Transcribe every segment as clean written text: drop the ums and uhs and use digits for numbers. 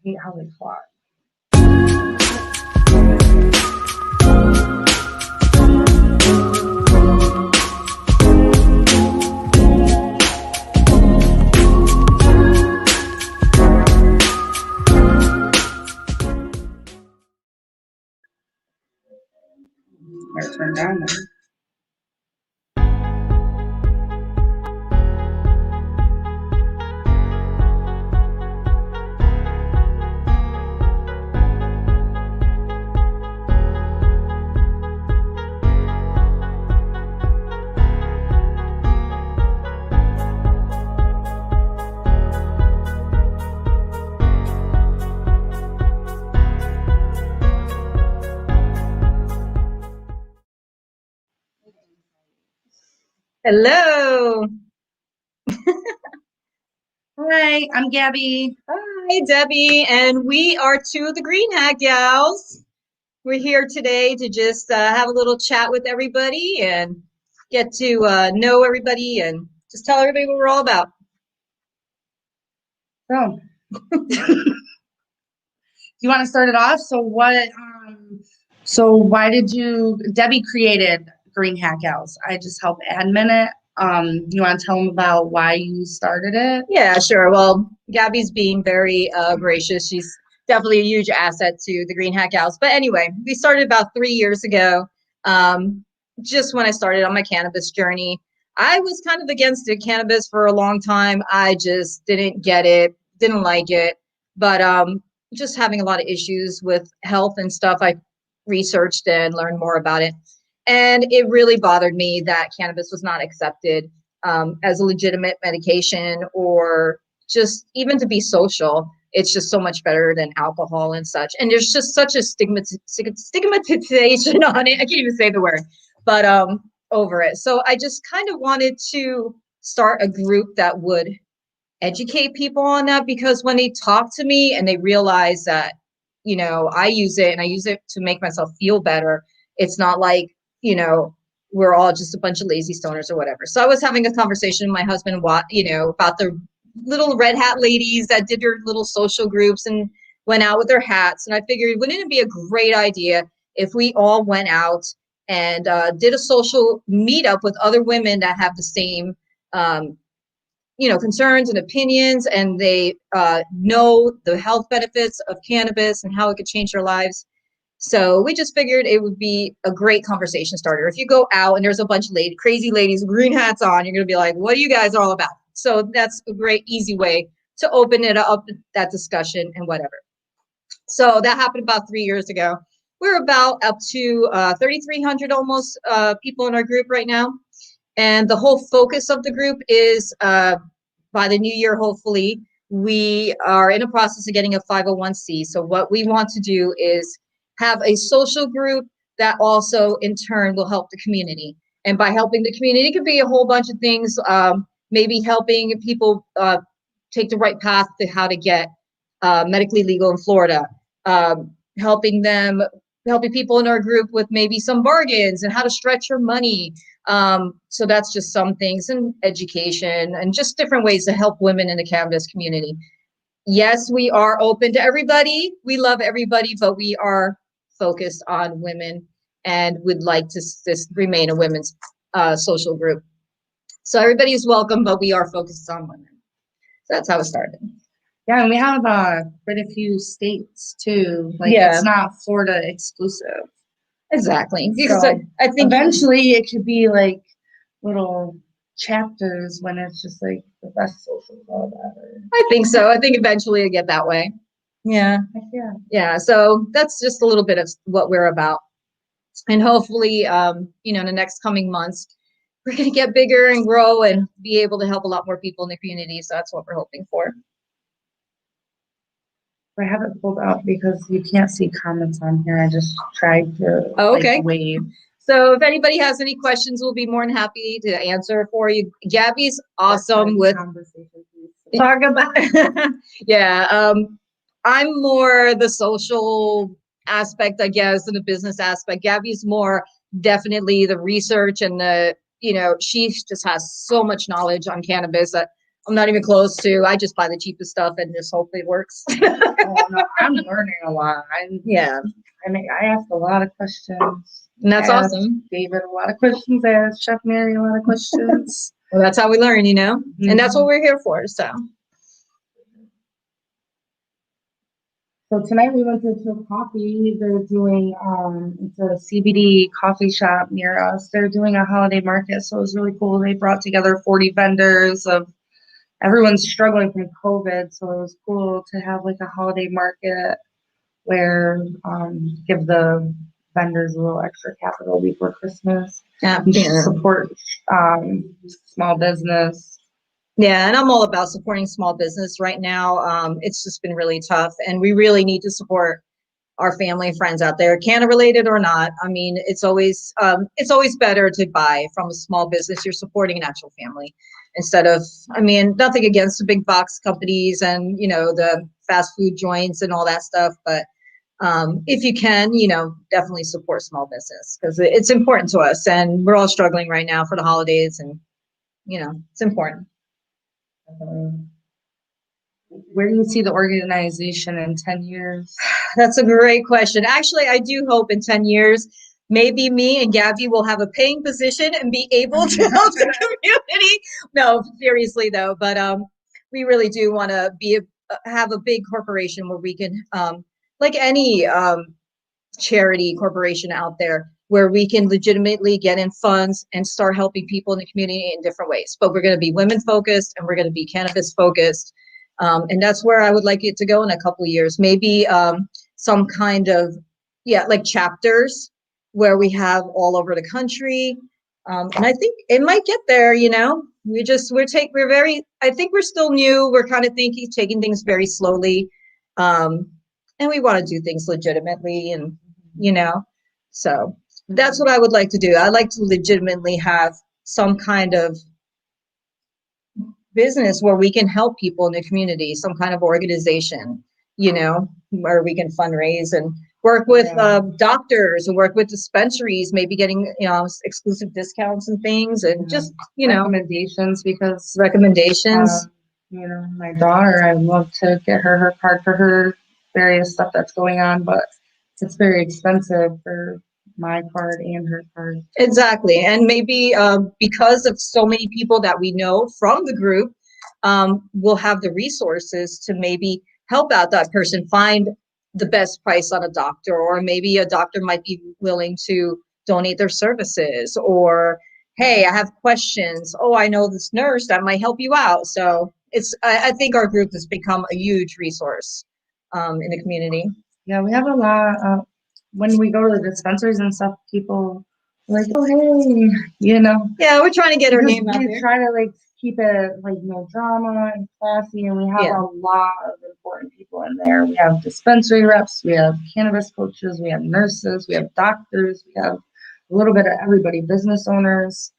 hate how they fought. Let's turn down then. Hello. Hi, I'm Gabby. Hi, Debbie. And we are two of the Green Hat Gals. We're here today to just have a little chat with everybody and get to know everybody and just tell everybody what we're all about. So, you want to start it off? So why did Debbie created Green Hat Gals. I just help admin it. You want to tell them about why you started it? Yeah, sure. Well, Gabby's being very gracious. She's definitely a huge asset to the Green Hat Gals. But anyway, we started about 3 years ago. Just when I started on my cannabis journey, I was kind of against the cannabis for a long time. I just didn't get it, didn't like it. But just having a lot of issues with health and stuff, I researched and learned more about it. And it really bothered me that cannabis was not accepted as a legitimate medication or just even to be social. It's just so much better than alcohol and such. And there's just such a stigmatization on it. I can't even say the word, but over it. So I just kind of wanted to start a group that would educate people on that, because when they talk to me and they realize that, I use it and I use it to make myself feel better, it's not like, we're all just a bunch of lazy stoners or whatever. So I was having a conversation with my husband, about the little red hat ladies that did their little social groups and went out with their hats. And I figured, wouldn't it be a great idea if we all went out and did a social meetup with other women that have the same, concerns and opinions, and they know the health benefits of cannabis and how it could change their lives. So we just figured it would be a great conversation starter. If you go out and there's a bunch of crazy ladies with green hats on, you're going to be like, what are you guys all about? So that's a great, easy way to open it up, that discussion and whatever. So that happened about 3 years ago. We're about up to 3,300 almost people in our group right now. And the whole focus of the group is by the new year, hopefully, we are in a process of getting a 501c. So what we want to do is have a social group that also in turn will help the community. And by helping the community, it could be a whole bunch of things, maybe helping people take the right path to how to get medically legal in Florida, helping people in our group with maybe some bargains and how to stretch your money. So that's just some things, and education and just different ways to help women in the cannabis community. Yes, we are open to everybody. We love everybody, but we are focused on women and would like to remain a women's social group. So everybody is welcome, but we are focused on women. So that's how it started. Yeah, and we have quite a few states too. It's not Florida exclusive. Exactly. Because So I think eventually it could be like little chapters when it's just like the best social club ever. I think so. I think eventually it'll get that way. Yeah. Yeah. Yeah. So that's just a little bit of what we're about. And hopefully, in the next coming months, we're going to get bigger and grow and be able to help a lot more people in the community. So that's what we're hoping for. I have it pulled up because you can't see comments on here. I just tried to wave. So if anybody has any questions, we'll be more than happy to answer for you. Gabby's awesome with talk about. Yeah. I'm more the social aspect, I guess, and the business aspect. Gabby's more definitely the research and she just has so much knowledge on cannabis that I'm not even close to. I just buy the cheapest stuff and just hope it works. Oh, no, I'm learning a lot. Yeah, I ask a lot of questions. and that's I ask awesome. David a lot of questions. I ask Chef Mary a lot of questions. Well, that's how we learn, you know, and that's what we're here for. So. So tonight we went to a coffee. They're doing it's a CBD coffee shop near us. They're doing a holiday market, so it was really cool. They brought together 40 vendors of everyone's struggling from COVID, so it was cool to have like a holiday market where give the vendors a little extra capital before Christmas. Yeah. Support small business. Yeah, and I'm all about supporting small business right now. It's just been really tough, and we really need to support our family and friends out there, Canna related or not. I mean, it's always better to buy from a small business. You're supporting an actual family instead of, I mean, nothing against the big box companies and, you know, the fast food joints and all that stuff, but if you can, you know, definitely support small business because it's important to us, and we're all struggling right now for the holidays, and you know, it's important. Where do you see the organization in 10 years? That's a great question. Actually, I do hope in 10 years, maybe me and Gabby will have a paying position and be able to help the community. No, seriously though, but we really do want to have a big corporation where we can, like any charity corporation out there, where we can legitimately get in funds and start helping people in the community in different ways. But we're going to be women focused, and we're going to be cannabis focused. And that's where I would like it to go in a couple of years. Maybe some kind of, like chapters where we have all over the country. And I think it might get there, you know. I think we're still new. We're kind of taking things very slowly. And we want to do things legitimately, and, you know, so that's what I would like to do. I'd like to legitimately have some kind of business where we can help people in the community, some kind of organization, you know, where we can fundraise and work with doctors and work with dispensaries, maybe getting, you know, exclusive discounts and things, and just, you know, recommendations, because you know, my daughter, I'd love to get her card for her various stuff that's going on, but it's very expensive for my card and her card. Exactly. And maybe because of so many people that we know from the group, we'll have the resources to maybe help out that person find the best price on a doctor, or maybe a doctor might be willing to donate their services, or, hey, I have questions. Oh, I know this nurse that might help you out. So I think our group has become a huge resource in the community. Yeah, we have a lot. When we go to the dispensaries and stuff, people are like, oh, hey, you know. Yeah, we're trying to get our name out there. We try to like keep it like no drama and classy, and we have a lot of important people in there. We have dispensary reps, we have cannabis coaches, we have nurses, we have doctors, we have a little bit of everybody, business owners.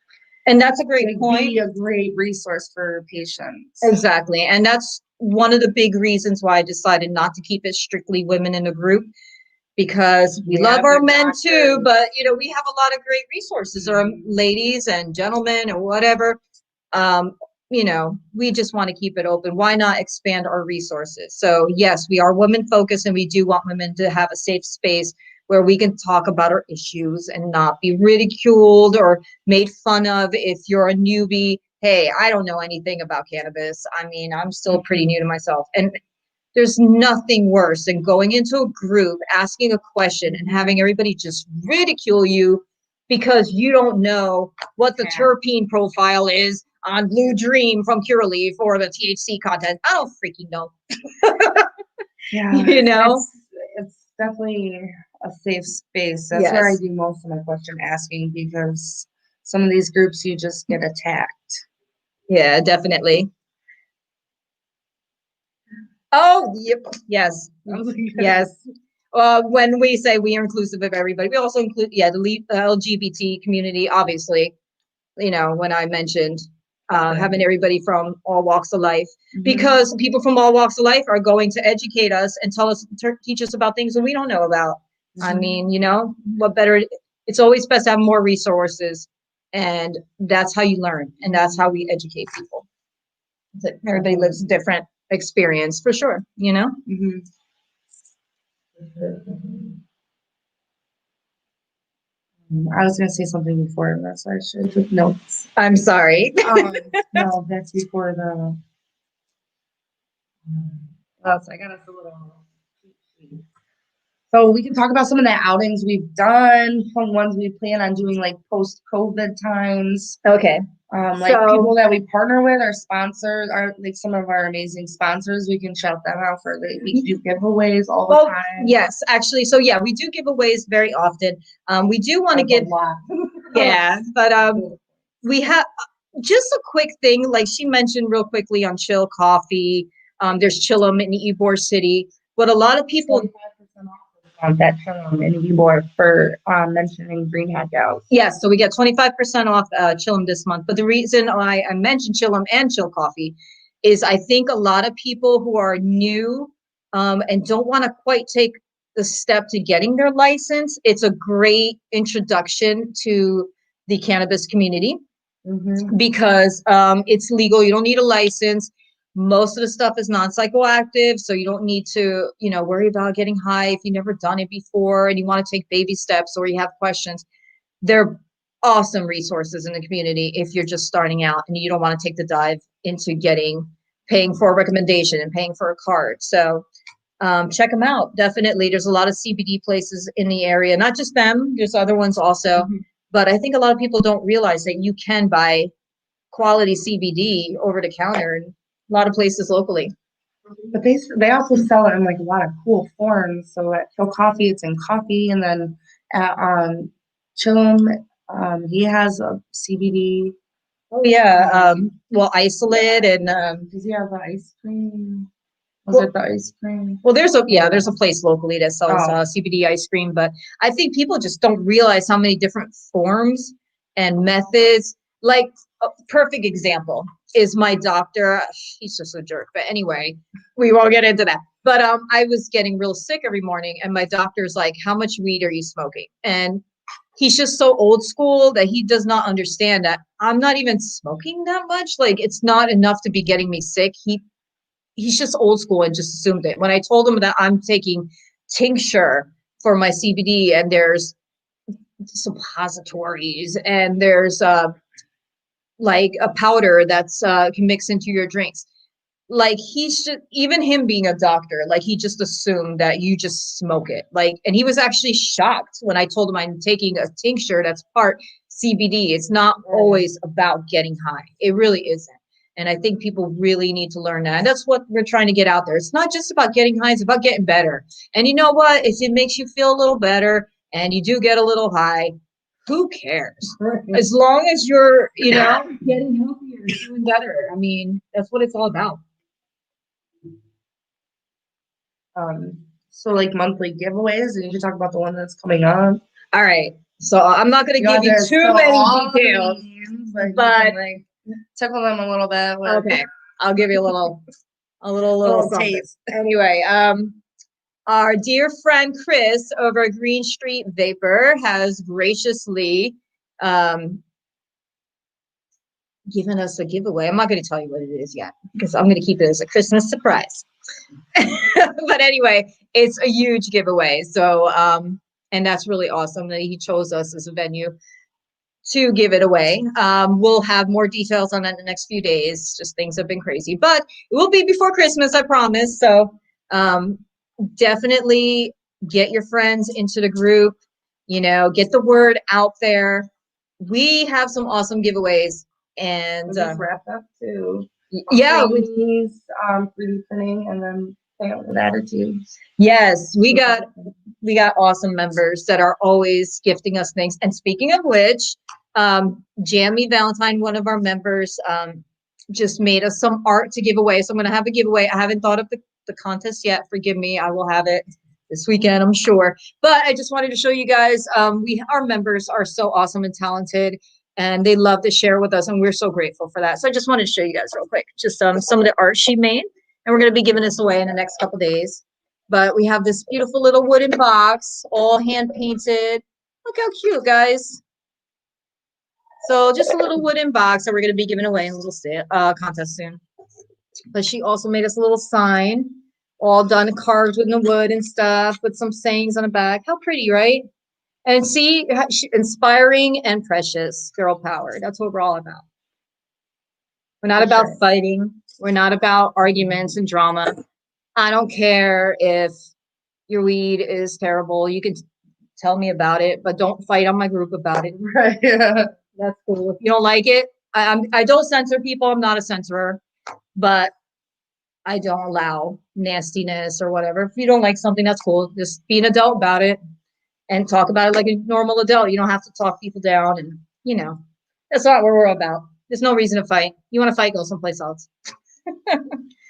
And that's a great point. Be a great resource for patients. Exactly. And that's one of the big reasons why I decided not to keep it strictly women in the group, because we love our men too, but you know, we have a lot of great resources, or ladies and gentlemen or whatever. You know, we just want to keep it open. Why not expand our resources? So yes, we are women focused, and we do want women to have a safe space where we can talk about our issues and not be ridiculed or made fun of if you're a newbie. Hey, I don't know anything about cannabis. I mean, I'm still pretty new to myself. And there's nothing worse than going into a group, asking a question, and having everybody just ridicule you because you don't know what the terpene profile is on Blue Dream from Curaleaf, or the THC content. I don't freaking know. You know? It's definitely a safe space. That's where I do most of my question asking, because some of these groups you just get attacked. Yeah, definitely. Oh, yep. Yes. Yes. When we say we are inclusive of everybody, we also include, the LGBT community, obviously. You know, when I mentioned having everybody from all walks of life, because people from all walks of life are going to educate us and teach us about things that we don't know about. I mean, you know, what better? It's always best to have more resources, and that's how you learn, and that's how we educate people. So everybody lives a different experience for sure, you know? Mhm. I was gonna say something before this. I should have took notes. I'm sorry. No, that's before the. Oh, so I got us a little cheat sheet. So we can talk about some of the outings we've done, some ones we plan on doing like post-COVID times. Okay. Like So- people that we partner with, our sponsors, are like some of our amazing sponsors. We can shout them out for we do giveaways all the Well, time. yes, actually. So yeah, we do giveaways very often. We do want to That's a give, lot. yeah, but we have just a quick thing, like she mentioned real quickly on Chill Coffee. There's Chillum in Ybor City. What a lot of people 25% off that Chillum in Ybor for mentioning Green Hat Gals. Yes, so we get 25% off Chillum this month. But the reason I mentioned Chillum and Chill Coffee is I think a lot of people who are new and don't want to quite take the step to getting their license, it's a great introduction to the cannabis community because it's legal. You don't need a license. Most of the stuff is non-psychoactive, so you don't need to, worry about getting high if you've never done it before and you want to take baby steps or you have questions. They're awesome resources in the community if you're just starting out and you don't want to take the dive into paying for a recommendation and paying for a card. So check them out. Definitely. There's a lot of CBD places in the area, not just them. There's other ones also. But I think a lot of people don't realize that you can buy quality CBD over the counter in a lot of places locally. But they also sell it in like a lot of cool forms. So at Chill Coffee, it's in coffee, and then at Chillum, he has a CBD. Oh yeah. Well, isolate and Does he have the ice cream? Was it the ice cream? Well, there's a place locally that sells CBD ice cream, but I think people just don't realize how many different forms and methods. Like a perfect example is my doctor. He's just a jerk, but anyway, we won't get into that. But I was getting real sick every morning, and my doctor's like, "How much weed are you smoking?" And he's just so old school that he does not understand that I'm not even smoking that much. Like it's not enough to be getting me sick. He's just old school and just assumed it. When I told him that I'm taking tincture for my CBD and there's suppositories and there's like a powder that's can mix into your drinks. Like he's just, even him being a doctor, like he just assumed that you just smoke it. Like, and he was actually shocked when I told him I'm taking a tincture that's part CBD. It's not always about getting high. It really isn't. And I think people really need to learn that. And that's what we're trying to get out there. It's not just about getting high, it's about getting better. And you know what? If it makes you feel a little better and you do get a little high, who cares? As long as you're, getting healthier, doing better. I mean, that's what it's all about. So like monthly giveaways, and you can talk about the one that's coming up. All right. So I'm not going to give you too many details, but like tickle them a little bit. Okay, I'll give you a little taste. Anyway, our dear friend Chris over at Green Street Vapor has graciously given us a giveaway. I'm not going to tell you what it is yet because I'm going to keep it as a Christmas surprise. But anyway, it's a huge giveaway. So, and that's really awesome that he chose us as a venue to give it away. We'll have more details on that in the next few days. Just things have been crazy, but it will be before Christmas, I promise. So, definitely get your friends into the group, get the word out there. We have some awesome giveaways and just wrapped up too. Yeah, these 3D printing and then with attitudes. Yes, we got awesome members that are always gifting us things. And speaking of which, Jamie Valentine, one of our members, just made us some art to give away. So I'm going to have a giveaway. I haven't thought of the contest yet. Forgive me. I will have it this weekend, I'm sure. But I just wanted to show you guys, our members are so awesome and talented, and they love to share with us, and we're so grateful for that. So I just wanted to show you guys real quick, just some of the art she made, and we're going to be giving this away in the next couple days. But we have this beautiful little wooden box, all hand painted. Look how cute, guys. So just a little wooden box that we're going to be giving away in a little contest soon. But she also made us a little sign, all done carved with the wood and stuff, with some sayings on the back. How pretty, right? And see, inspiring and precious, girl power. That's what we're all about. We're not For about sure. fighting. We're not about arguments and drama. I don't care if your weed is terrible. You can tell me about it, but don't fight on my group about it. Right. Yeah. That's cool. If you don't like it, I don't censor people. I'm not a censorer, but I don't allow nastiness or whatever. If you don't like something, that's cool. Just be an adult about it and talk about it like a normal adult. You don't have to talk people down, and that's not what we're about. There's no reason to fight. You want to fight, go someplace else.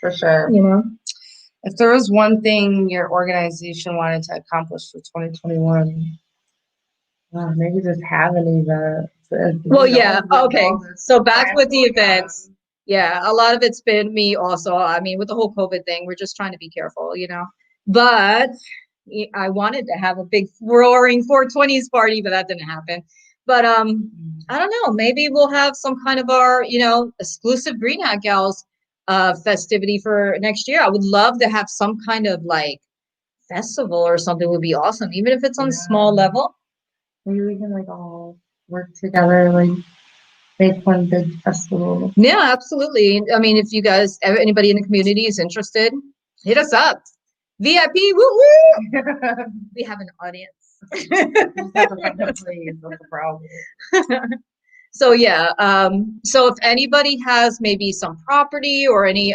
For sure. If there was one thing your organization wanted to accomplish for 2021, maybe just have an event. Well, yeah. Okay. So back with the events. Yeah, a lot of it's been me also. I mean, with the whole COVID thing, we're just trying to be careful, But I wanted to have a big roaring 420s party, but that didn't happen. But I don't know. Maybe we'll have some kind of our, exclusive Green Hat Gals festivity for next year. I would love to have some kind of like festival or something would be awesome, even if it's on a small level. Maybe we can like all work together, like make one big festival. Yeah, absolutely. I mean, if you guys, anybody in the community is interested, hit us up. VIP, woo woo! We have an audience. That's the problem. So yeah, so if anybody has maybe some property or any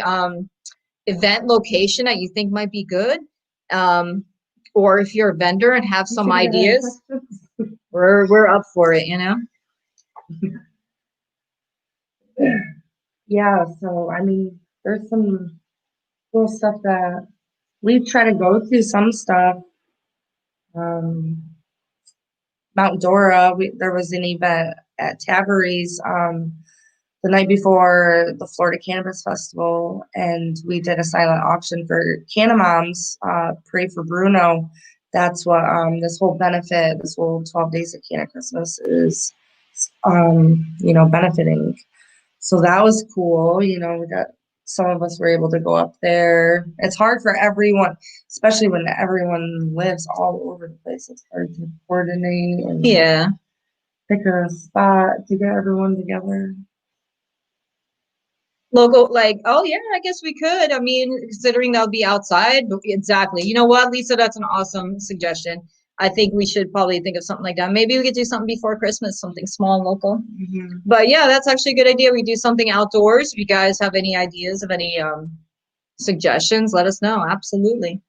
event location that you think might be good, or if you're a vendor and have some ideas, we're up for it, Yeah, so I mean, there's some cool stuff that we try to go to some stuff. Mount Dora, there was an event at Tavery's the night before the Florida Cannabis Festival, and we did a silent auction for Canna Moms, Pray for Bruno. That's what this whole benefit, this whole 12 days of Canna Christmas is, benefiting. So that was cool. We got some of us were able to go up there. It's hard for everyone, especially when everyone lives all over the place. It's hard to coordinate and pick a spot to get everyone together. Logo, like, oh yeah, I guess we could. I mean, considering that'll be outside, but exactly. You know what, Lisa, that's an awesome suggestion. I think we should probably think of something like that. Maybe we could do something before Christmas, something small and local. Mm-hmm. But yeah, that's actually a good idea. We do something outdoors. If you guys have any ideas of any suggestions, let us know. Absolutely.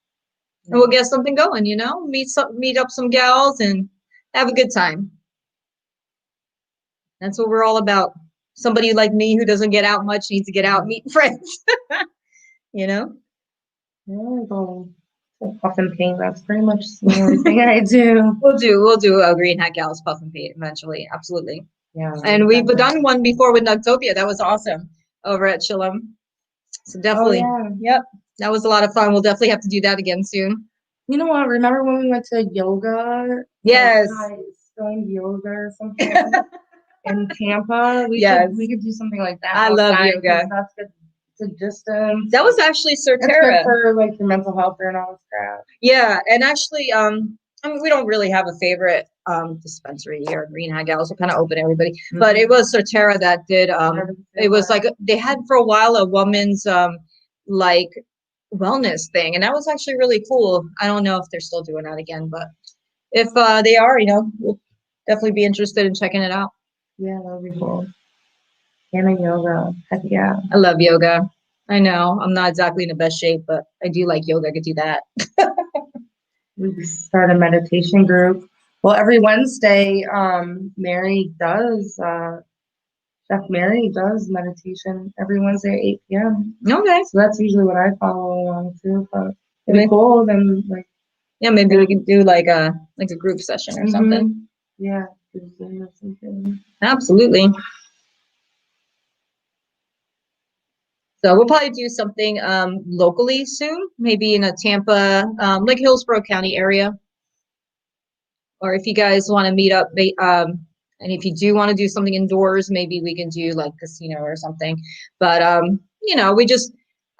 Yeah. And we'll get something going, meet up some gals and have a good time. That's what we're all about. Somebody like me who doesn't get out much needs to get out and meet friends. Yeah, puff and paint. That's pretty much the only thing I do. We'll do a Green Hat Gals puff and paint eventually. Absolutely. Yeah. And we've done one before with Nugtopia. That was awesome over at Chillum. So definitely. Oh, yeah. Yep. That was a lot of fun. We'll definitely have to do that again soon. You know what? Remember when we went to yoga? Yes. Like, yoga or something in Tampa? We could do something like that. I love yoga. That's good. To distance. That was actually Certera. It's good for like your mental health and all this crap. Yeah, and actually, I mean, we don't really have a favorite dispensary here at Green Hat Gals. We're kind of open to everybody, but it was Certera that did. It was like they had for a while a woman's like wellness thing, and that was actually really cool. I don't know if they're still doing that again, but if they are, we'll definitely be interested in checking it out. Yeah, that would be cool. And yoga. Heck yeah. I love yoga. I know I'm not exactly in the best shape, but I do like yoga. I could do that. We start a meditation group. Well, every Wednesday, Mary does, Chef Mary does meditation every Wednesday at 8 p.m. Okay. So that's usually what I follow along too. But it'd be cool. Then maybe we could do like a group session or something. Yeah. Or something. Absolutely. So we'll probably do something locally soon, maybe in a Tampa, like Hillsborough County area. Or if you guys want to meet up, and if you do want to do something indoors, maybe we can do like casino or something. But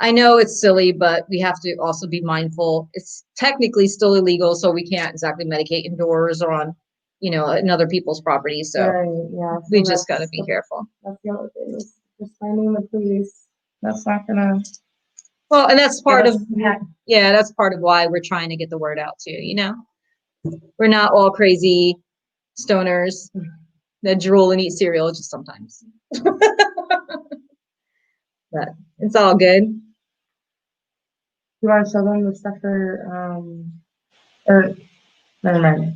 I know it's silly, but we have to also be mindful. It's technically still illegal, so we can't exactly medicate indoors or on, in other people's properties. So Right, yeah. we So just got to be careful. That's the other thing. Is just finding the police. That's not gonna. Well, and that's part of, Yeah. that's part of why we're trying to get the word out too. We're not all crazy stoners that drool and eat cereal just sometimes. But it's all good. You want to show them the stuff or never mind.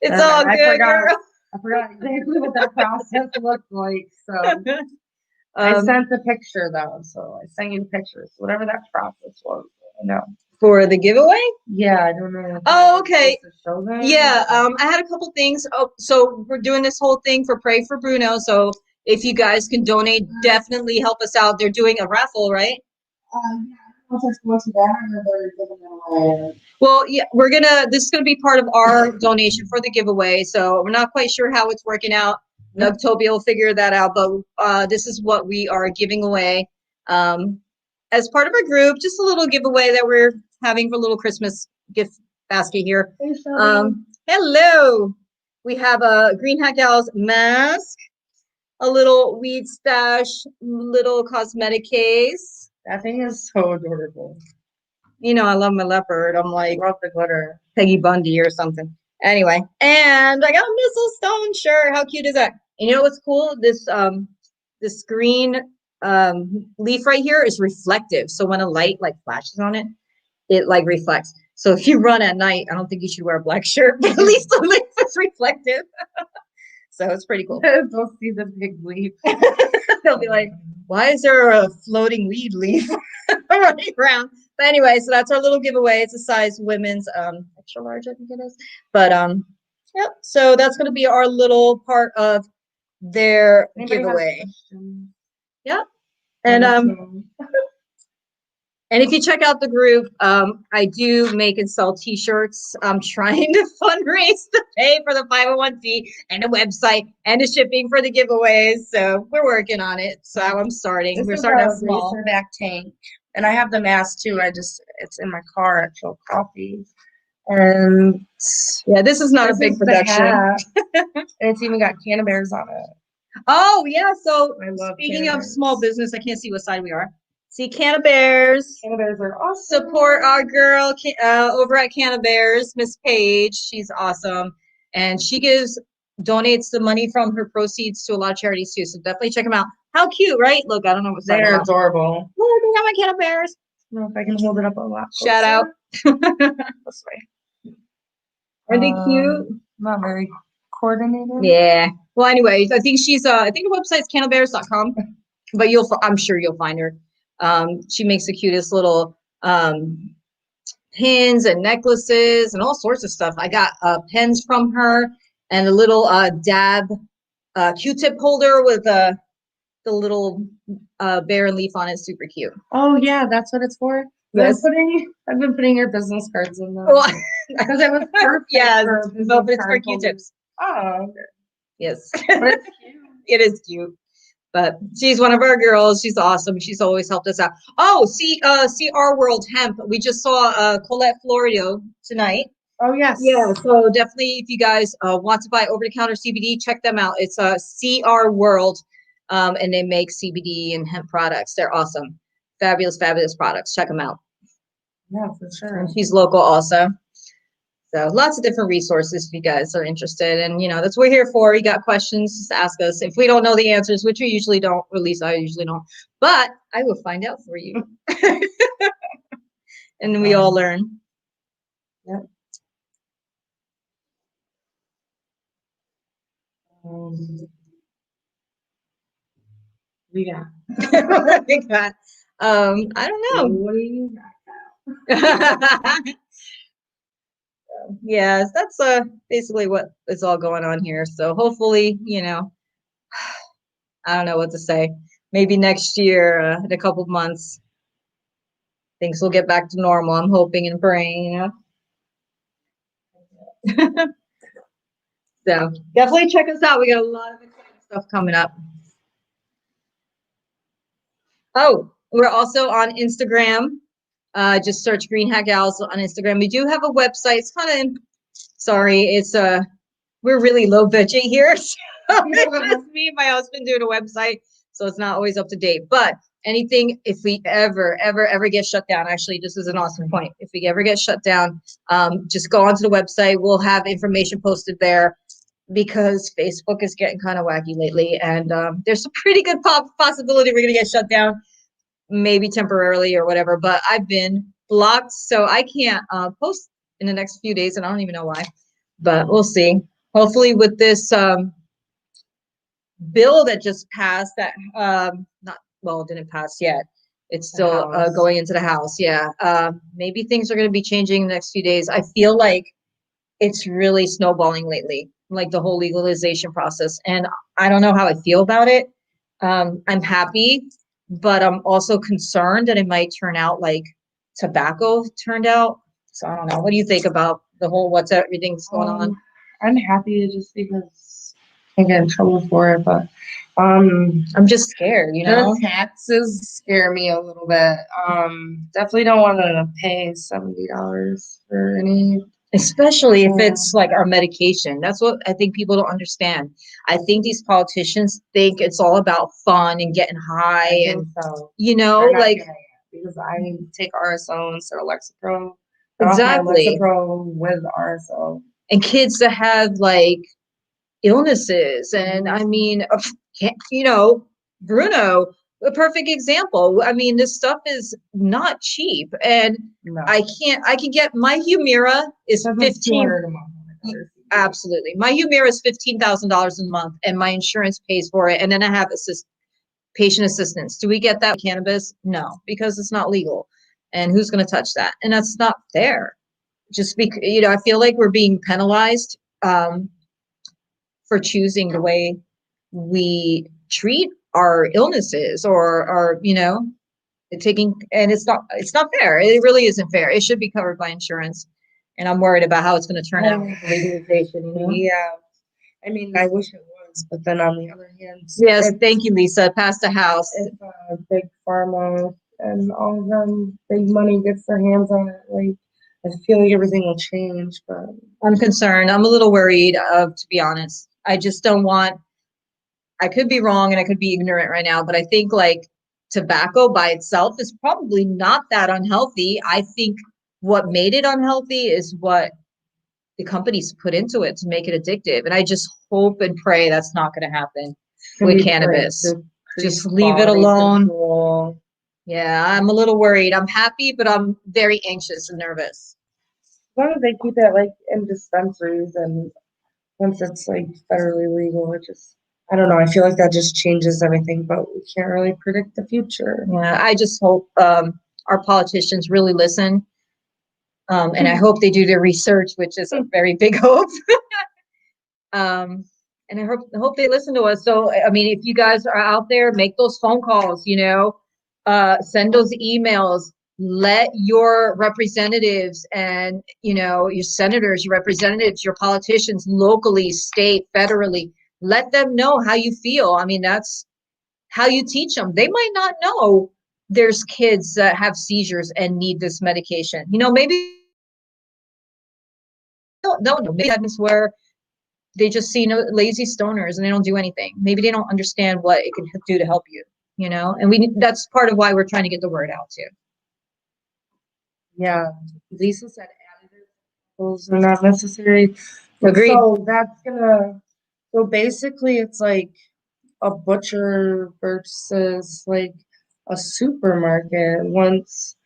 It's all good, girl. I forgot exactly what that process looked like. So I sent the picture though. So I sent you the pictures. Whatever that process was. I know. For the giveaway? Yeah, I don't know. Oh, okay. Show them. Yeah, I had a couple things. Oh, so we're doing this whole thing for Pray for Bruno. So if you guys can donate, definitely help us out. They're doing a raffle, right? Well, yeah, this is gonna be part of our donation for the giveaway. So we're not quite sure how it's working out. Nugtopia will figure that out, but this is what we are giving away as part of our group. Just a little giveaway that we're having for a little Christmas gift basket here. Hello. We have a Green Hat Gals mask, a little weed stash, little cosmetic case. That thing is so adorable. I love my leopard. I'm like, I love the glitter. Peggy Bundy or something. Anyway, and I got a Missile Stone shirt. How cute is that? And you know what's cool? This green leaf right here is reflective. So when a light like flashes on it, it like reflects. So if you run at night, I don't think you should wear a black shirt, but at least the leaf is reflective. So it's pretty cool. They'll see the big leaf. They'll be like, why is there a floating weed leaf running around? But anyway, so that's our little giveaway. It's a size women's extra large, I think it is. But yep. So that's going to be our little part of their giveaway. Yep. And if you check out the group, I do make and sell T-shirts. I'm trying to fundraise to pay for the 501c and the website and the shipping for the giveaways. So we're working on it. So I'm starting. We're starting out small. Racerback tank, and I have the mask too. It's in my car at Chill Coffee. And yeah, this is not a big production. And it's even got Canna Bears on it. Oh yeah. So speaking of small business, I can't see what side we are. See, Canna Bears. Canna Bears are awesome. Support our girl over at Canna Bears, Miss Paige. She's awesome. And she donates the money from her proceeds to a lot of charities too. So definitely check them out. How cute, right? Look, I don't know what's They're adorable. Look, I got my Canna Bears. I don't know if I can hold it up a lot. Shout out. This way. Are they cute? Not very coordinated. Yeah. Well, anyways, I think I think her website's cannabears.com, but I'm sure you'll find her. She makes the cutest little pins and necklaces and all sorts of stuff. I got pens from her and a little dab Q-tip holder with the little bear and leaf on it. Super cute. Oh yeah, that's what it's for. Yes. I've been putting your business cards in there because it was perfect. Yeah, but it's for Q-tips. Oh, okay. Yes. But it's cute. It is cute. But she's one of our girls. She's awesome. She's always helped us out. Oh, CR World Hemp. We just saw Colette Florio tonight. Oh, yes. Yeah, so definitely if you guys want to buy over-the-counter CBD, check them out. It's CR World, and they make CBD and hemp products. They're awesome. Fabulous, fabulous products. Check them out. Yeah, for sure. And she's local also. So lots of different resources if you guys are interested. And, that's what we're here for. You got questions, just ask us. If we don't know the answers, which we usually don't, or at least I usually don't, but I will find out for you. And we all learn. Yep. We got. We got. I don't know. What do you got? Yes, that's basically what is all going on here. So hopefully, I don't know what to say. Maybe next year, in a couple of months, things will get back to normal. I'm hoping and praying, So definitely check us out. We got a lot of exciting stuff coming up. Oh, we're also on Instagram. Just search Green Hat Gals on Instagram. We do have a website. It's kind of, sorry, it's we're really low budget here. So it's just me and my husband doing a website. So it's not always up to date. But anything, if we ever get shut down, actually, this is an awesome point. If we ever get shut down, just go onto the website. We'll have information posted there because Facebook is getting kind of wacky lately. And there's a pretty good possibility we're going to get shut down, maybe temporarily or whatever. But I've been blocked, so I can't post in the next few days. And I don't even know why, but we'll see. Hopefully with this bill that just passed that not well, it didn't pass yet. It's still going into the House. Yeah. Maybe things are going to be changing in the next few days. I feel like it's really snowballing lately, like the whole legalization process. And I don't know how I feel about it. I'm happy, but I'm also concerned that it might turn out like tobacco turned out. So I don't know. What do you think about the whole everything's going on? I'm happy just because I get in trouble for it, but I'm just scared, the taxes scare me a little bit. Definitely don't want to pay $70 for any, especially if it's like our medication. That's what I think people don't understand. I think these politicians think it's all about fun and getting high, and so. like because I take RSO instead of Lexapro. Exactly. Lexapro with RSO. And kids that have like illnesses, and I mean, Bruno, a perfect example. I mean, this stuff is not cheap, and No. I can get my Humira is 15. $200 a month. Absolutely, my Humira is $15,000 a month, and my insurance pays for it. And then I have patient assistance. Do we get that with cannabis? No, because it's not legal, and who's going to touch that? And that's not fair. Just because I feel like we're being penalized for choosing the way we treat our illnesses or our taking, and it's not fair. It really isn't fair. It should be covered by insurance, and I'm worried about how it's going to turn out with legalization. Yeah, I mean, I wish it was, but then on the other hand, yes, thank you, Lisa. Pass the House. If big pharma and all of them, big money gets their hands on it, like I feel like everything will change. But I'm concerned. I'm a little worried, to be honest. I just don't want. I could be wrong and I could be ignorant right now, but I think like tobacco by itself is probably not that unhealthy. I think what made it unhealthy is what the companies put into it to make it addictive. And I just hope and pray that's not going to happen with cannabis. Just leave it alone. Control. Yeah, I'm a little worried. I'm happy, but I'm very anxious and nervous. As long as they keep it like in dispensaries, and once it's like federally legal, it just, I don't know. I feel like that just changes everything, but we can't really predict the future. Yeah, I just hope our politicians really listen. And I hope they do their research, which is a very big hope. And I hope they listen to us. So, I mean, if you guys are out there, make those phone calls, send those emails, let your representatives and, your senators, your representatives, your politicians, locally, state, federally, let them know how you feel. I mean, that's how you teach them. They might not know there's kids that have seizures and need this medication. Maybe no, maybe that's where they just see lazy stoners and they don't do anything. Maybe they don't understand what it can do to help you, and that's part of why we're trying to get the word out too. Yeah, Lisa said additives are not necessary. Agreed. So basically it's like a butcher versus like a supermarket. Once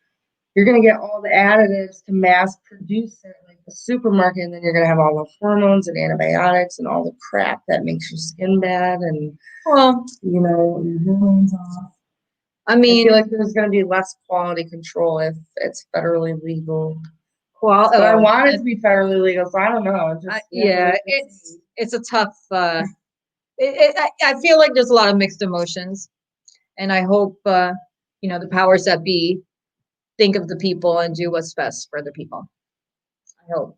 you're going to get all the additives to mass produce it like the supermarket, and then you're going to have all the hormones and antibiotics and all the crap that makes your skin bad and your hormones off. I feel like there's going to be less quality control if it's federally legal. But I want it to be federally legal, so I don't know. It's a tough. I feel like there's a lot of mixed emotions, and I hope the powers that be think of the people and do what's best for the people. I hope.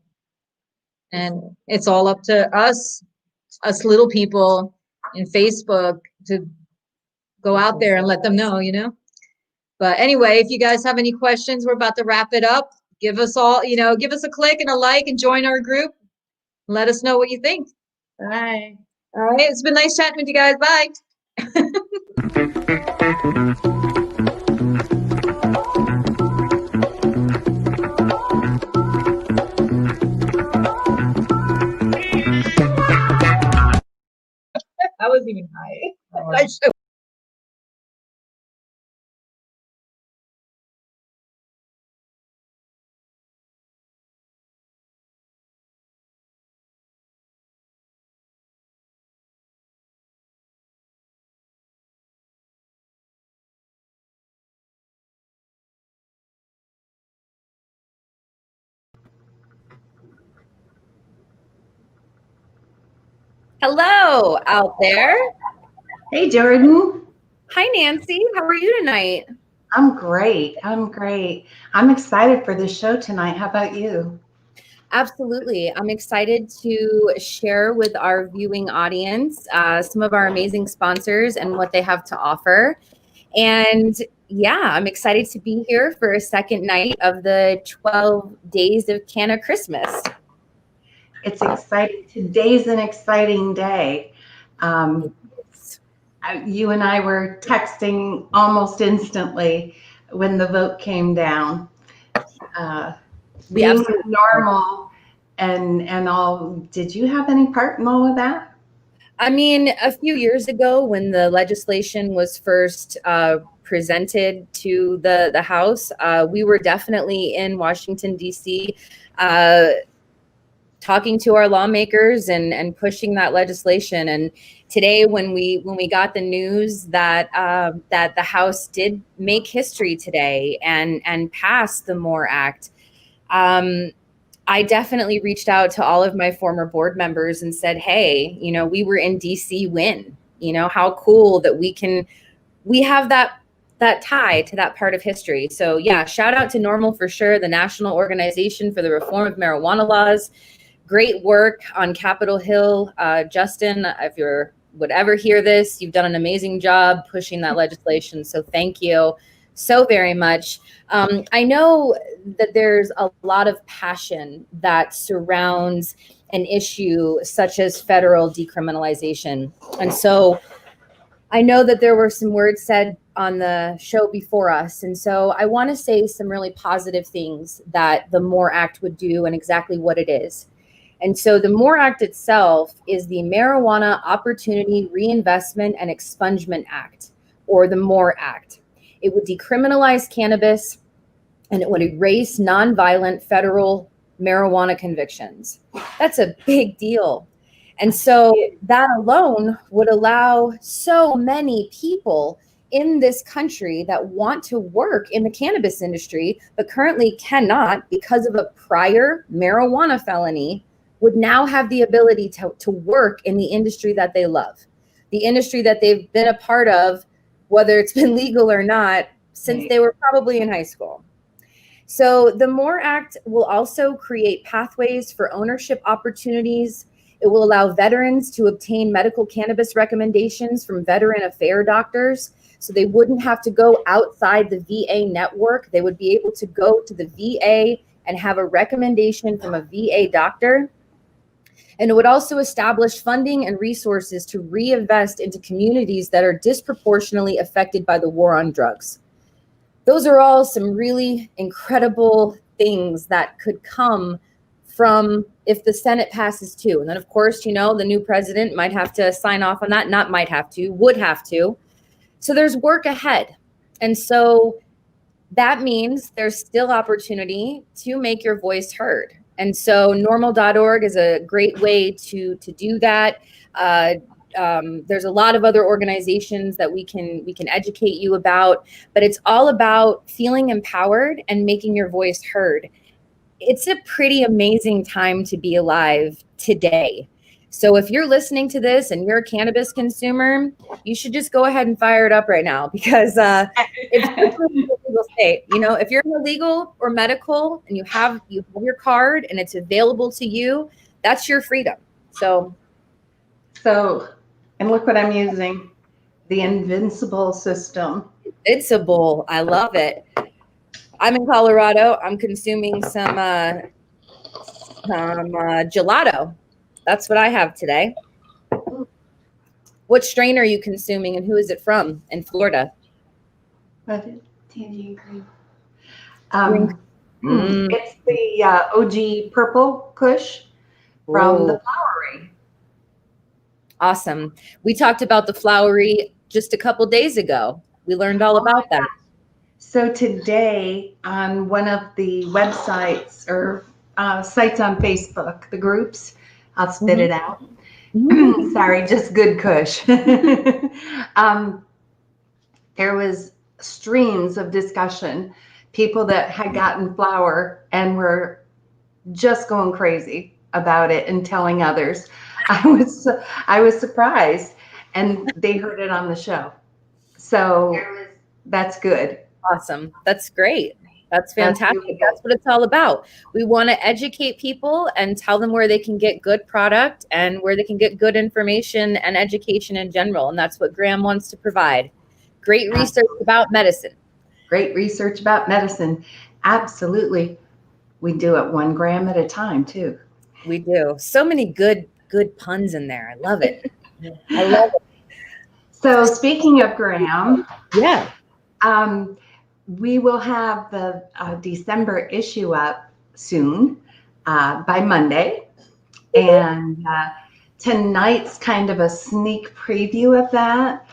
And it's all up to us little people in Facebook to go out there and let them know, But anyway, if you guys have any questions, we're about to wrap it up. Give us all, give us a click and a like and join our group. Let us know what you think. Bye. All right. It's been nice chatting with you guys. Bye. I wasn't even high. Hello out there. Hey, Jordan. Hi, Nancy. How are you tonight? I'm great. I'm excited for this show tonight. How about you? Absolutely. I'm excited to share with our viewing audience some of our amazing sponsors and what they have to offer. And yeah, I'm excited to be here for a second night of the 12 days of Canna Christmas. It's exciting. Today's an exciting day. You and I were texting almost instantly when the vote came down. Being normal and all, did you have any part in all of that? I mean, a few years ago when the legislation was first presented to the House, we were definitely in Washington, D.C., talking to our lawmakers and pushing that legislation. And today, when we got the news that that the House did make history today and pass the MORE Act, I definitely reached out to all of my former board members and said, hey, we were in DC when, how cool that we have that tie to that part of history. So yeah, shout out to Normal for sure, the National Organization for the Reform of Marijuana Laws. Great work on Capitol Hill. Justin, if you would ever hear this, you've done an amazing job pushing that legislation. So thank you so very much. I know that there's a lot of passion that surrounds an issue such as federal decriminalization. And so I know that there were some words said on the show before us. And so I want to say some really positive things that the MORE Act would do and exactly what it is. And so the MORE Act itself is the Marijuana Opportunity Reinvestment and Expungement Act, or the MORE Act. It would decriminalize cannabis and it would erase nonviolent federal marijuana convictions. That's a big deal. And so that alone would allow so many people in this country that want to work in the cannabis industry, but currently cannot because of a prior marijuana felony, would now have the ability to work in the industry that they love, the industry that they've been a part of, whether it's been legal or not, since they were probably in high school. So the MORE Act will also create pathways for ownership opportunities. It will allow veterans to obtain medical cannabis recommendations from veteran affair doctors. So they wouldn't have to go outside the VA network. They would be able to go to the VA and have a recommendation from a VA doctor. And it would also establish funding and resources to reinvest into communities that are disproportionately affected by the war on drugs. Those are all some really incredible things that could come from if the Senate passes too. And then, of course, the new president might have to sign off on that, not might have to, would have to. So there's work ahead. And so that means there's still opportunity to make your voice heard. And so normal.org is a great way to do that. There's a lot of other organizations that we can educate you about, but it's all about feeling empowered and making your voice heard. It's a pretty amazing time to be alive today. So if you're listening to this and you're a cannabis consumer, you should just go ahead and fire it up right now, because it's a legal state. If you're illegal or medical and you have your card and it's available to you, that's your freedom. So, and look what I'm using, the invincible system. Invincible. I love it. I'm in Colorado. I'm consuming some gelato. That's what I have today. What strain are you consuming, and who is it from in Florida? But it's tangy green. Green. It's the OG Purple Kush from the Ooh, Flowery. awesome. We talked about the Flowery just a couple days ago. We learned all about that. So today on one of the websites or sites on Facebook, the groups, I'll spit it out. Sorry, just good Kush. There was streams of discussion, people that had gotten flower and were just going crazy about it and telling others. I was surprised, and they heard it on the show. So that's good. Awesome. That's great. That's That's fantastic. really good. That's what it's all about. We want to educate people and tell them where they can get good product and where they can get good information and education in general. And that's what Graham wants to provide. Great research about medicine. Great research about medicine. Absolutely. We do it 1 gram at a time too. We do. So many good puns in there. I love it. I love it. So speaking of Graham, Yeah. we will have the December issue up soon by Monday. And tonight's kind of a sneak preview of that.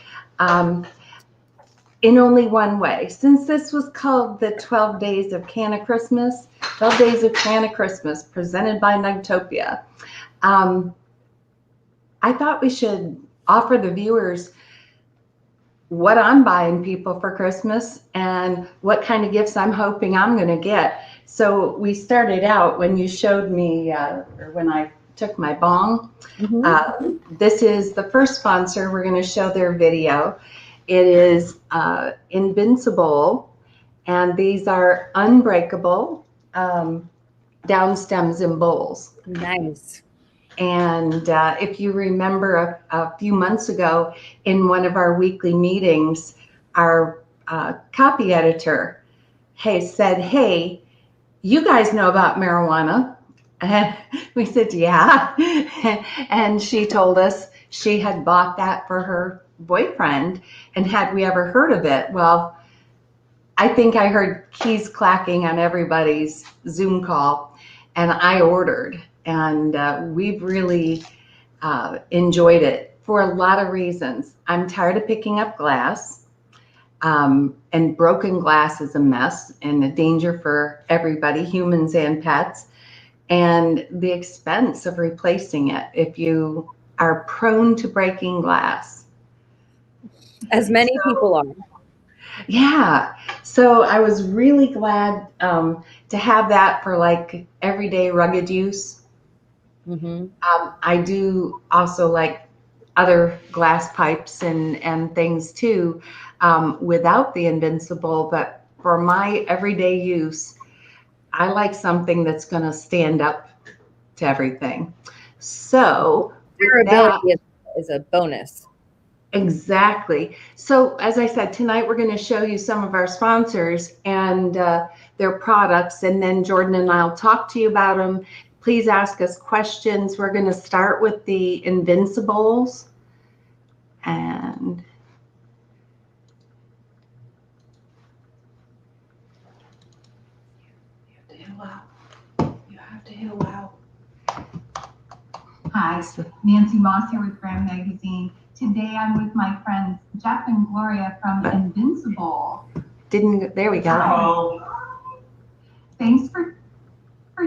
In only one way. Since this was called the 12 Days of Canna Christmas, 12 Days of Canna Christmas, presented by Nugtopia, I thought we should offer the viewers what I'm buying people for Christmas and what kind of gifts I'm hoping I'm going to get. So we started out when you showed me, or when I took my bong. This is the first sponsor. We're going to show their video. It is Invincible, and these are unbreakable down stems and bowls. Nice. And if you remember a few months ago in one of our weekly meetings, our copy editor said, hey, you guys know about marijuana? And we said, yeah. And she told us she had bought that for her boyfriend, and had we ever heard of it? Well, I think I heard keys clacking on everybody's Zoom call, and I ordered, and we've really enjoyed it for a lot of reasons. I'm tired of picking up glass, and broken glass is a mess and a danger for everybody, humans and pets, and the expense of replacing it if you are prone to breaking glass. As many people are. Yeah. So I was really glad to have that for like everyday rugged use. I do also like other glass pipes and things too, without the Invincible, but for my everyday use, I like something that's going to stand up to everything. So Durability is a bonus. Exactly. So as I said, tonight we're going to show you some of our sponsors and their products, and then Jordan and I'll talk to you about them. Please ask us questions. We're going to start with the Invincibles. And you have to hit allow. Hi, Nancy Moss here with Graham Magazine. Today I'm with my friends Jeff and Gloria from Invincible. There we go. Hello. Thanks for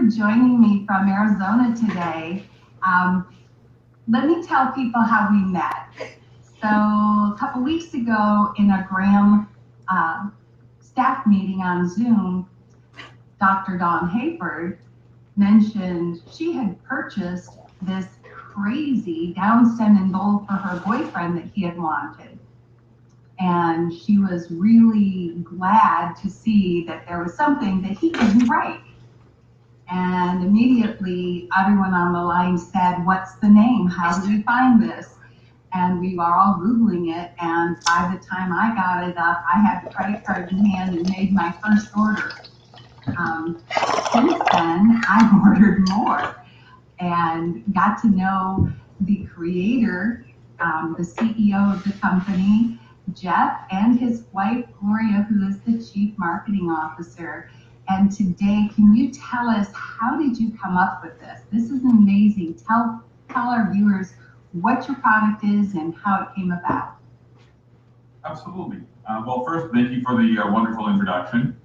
joining me from Arizona today. Let me tell people how we met. So a couple weeks ago in a Graham staff meeting on Zoom, Dr. Dawn Hayford mentioned she had purchased this crazy down stem and bowl for her boyfriend that he had wanted. And she was really glad to see that there was something that he couldn't write. And immediately everyone on the line said, what's the name? How did you find this? and we were all Googling it, and by the time I got it up, I had the credit card in hand and made my first order. Since then, I've ordered more and got to know the creator, the CEO of the company, Jeff, and his wife, Gloria, who is the Chief Marketing Officer. And today, can you tell us, how did you come up with this? This is amazing. Tell our viewers what your product is and how it came about. Absolutely. Well, first, thank you for the wonderful introduction.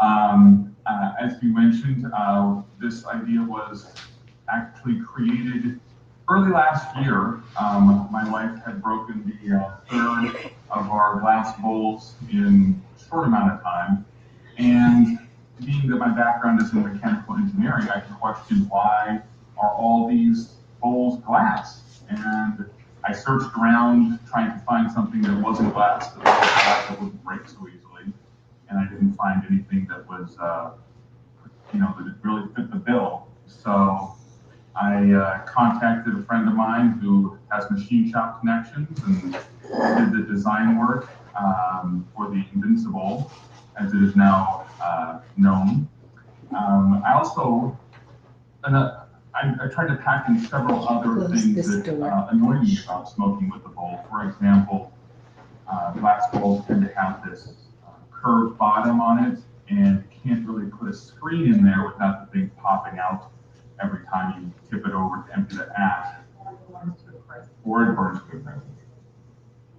As you mentioned, this idea was actually created early last year. My wife had broken the third of our glass bowls in a short amount of time. And being that my background is in mechanical engineering, I questioned, why are all these bowls glass? And I searched around trying to find something that wasn't glass, that wouldn't break so easily. And I didn't find anything that was, that really fit the bill. So I contacted a friend of mine who has machine shop connections and did the design work for the Invincible, as it is now known. I also, I tried to pack in several other things that annoyed me about smoking with the bowl. For example, glass bowls tend to have this curved bottom on it, and you can't really put a screen in there without the thing popping out every time you tip it over to empty the ash. Or it burns to a crisp. Or it burns to a crisp.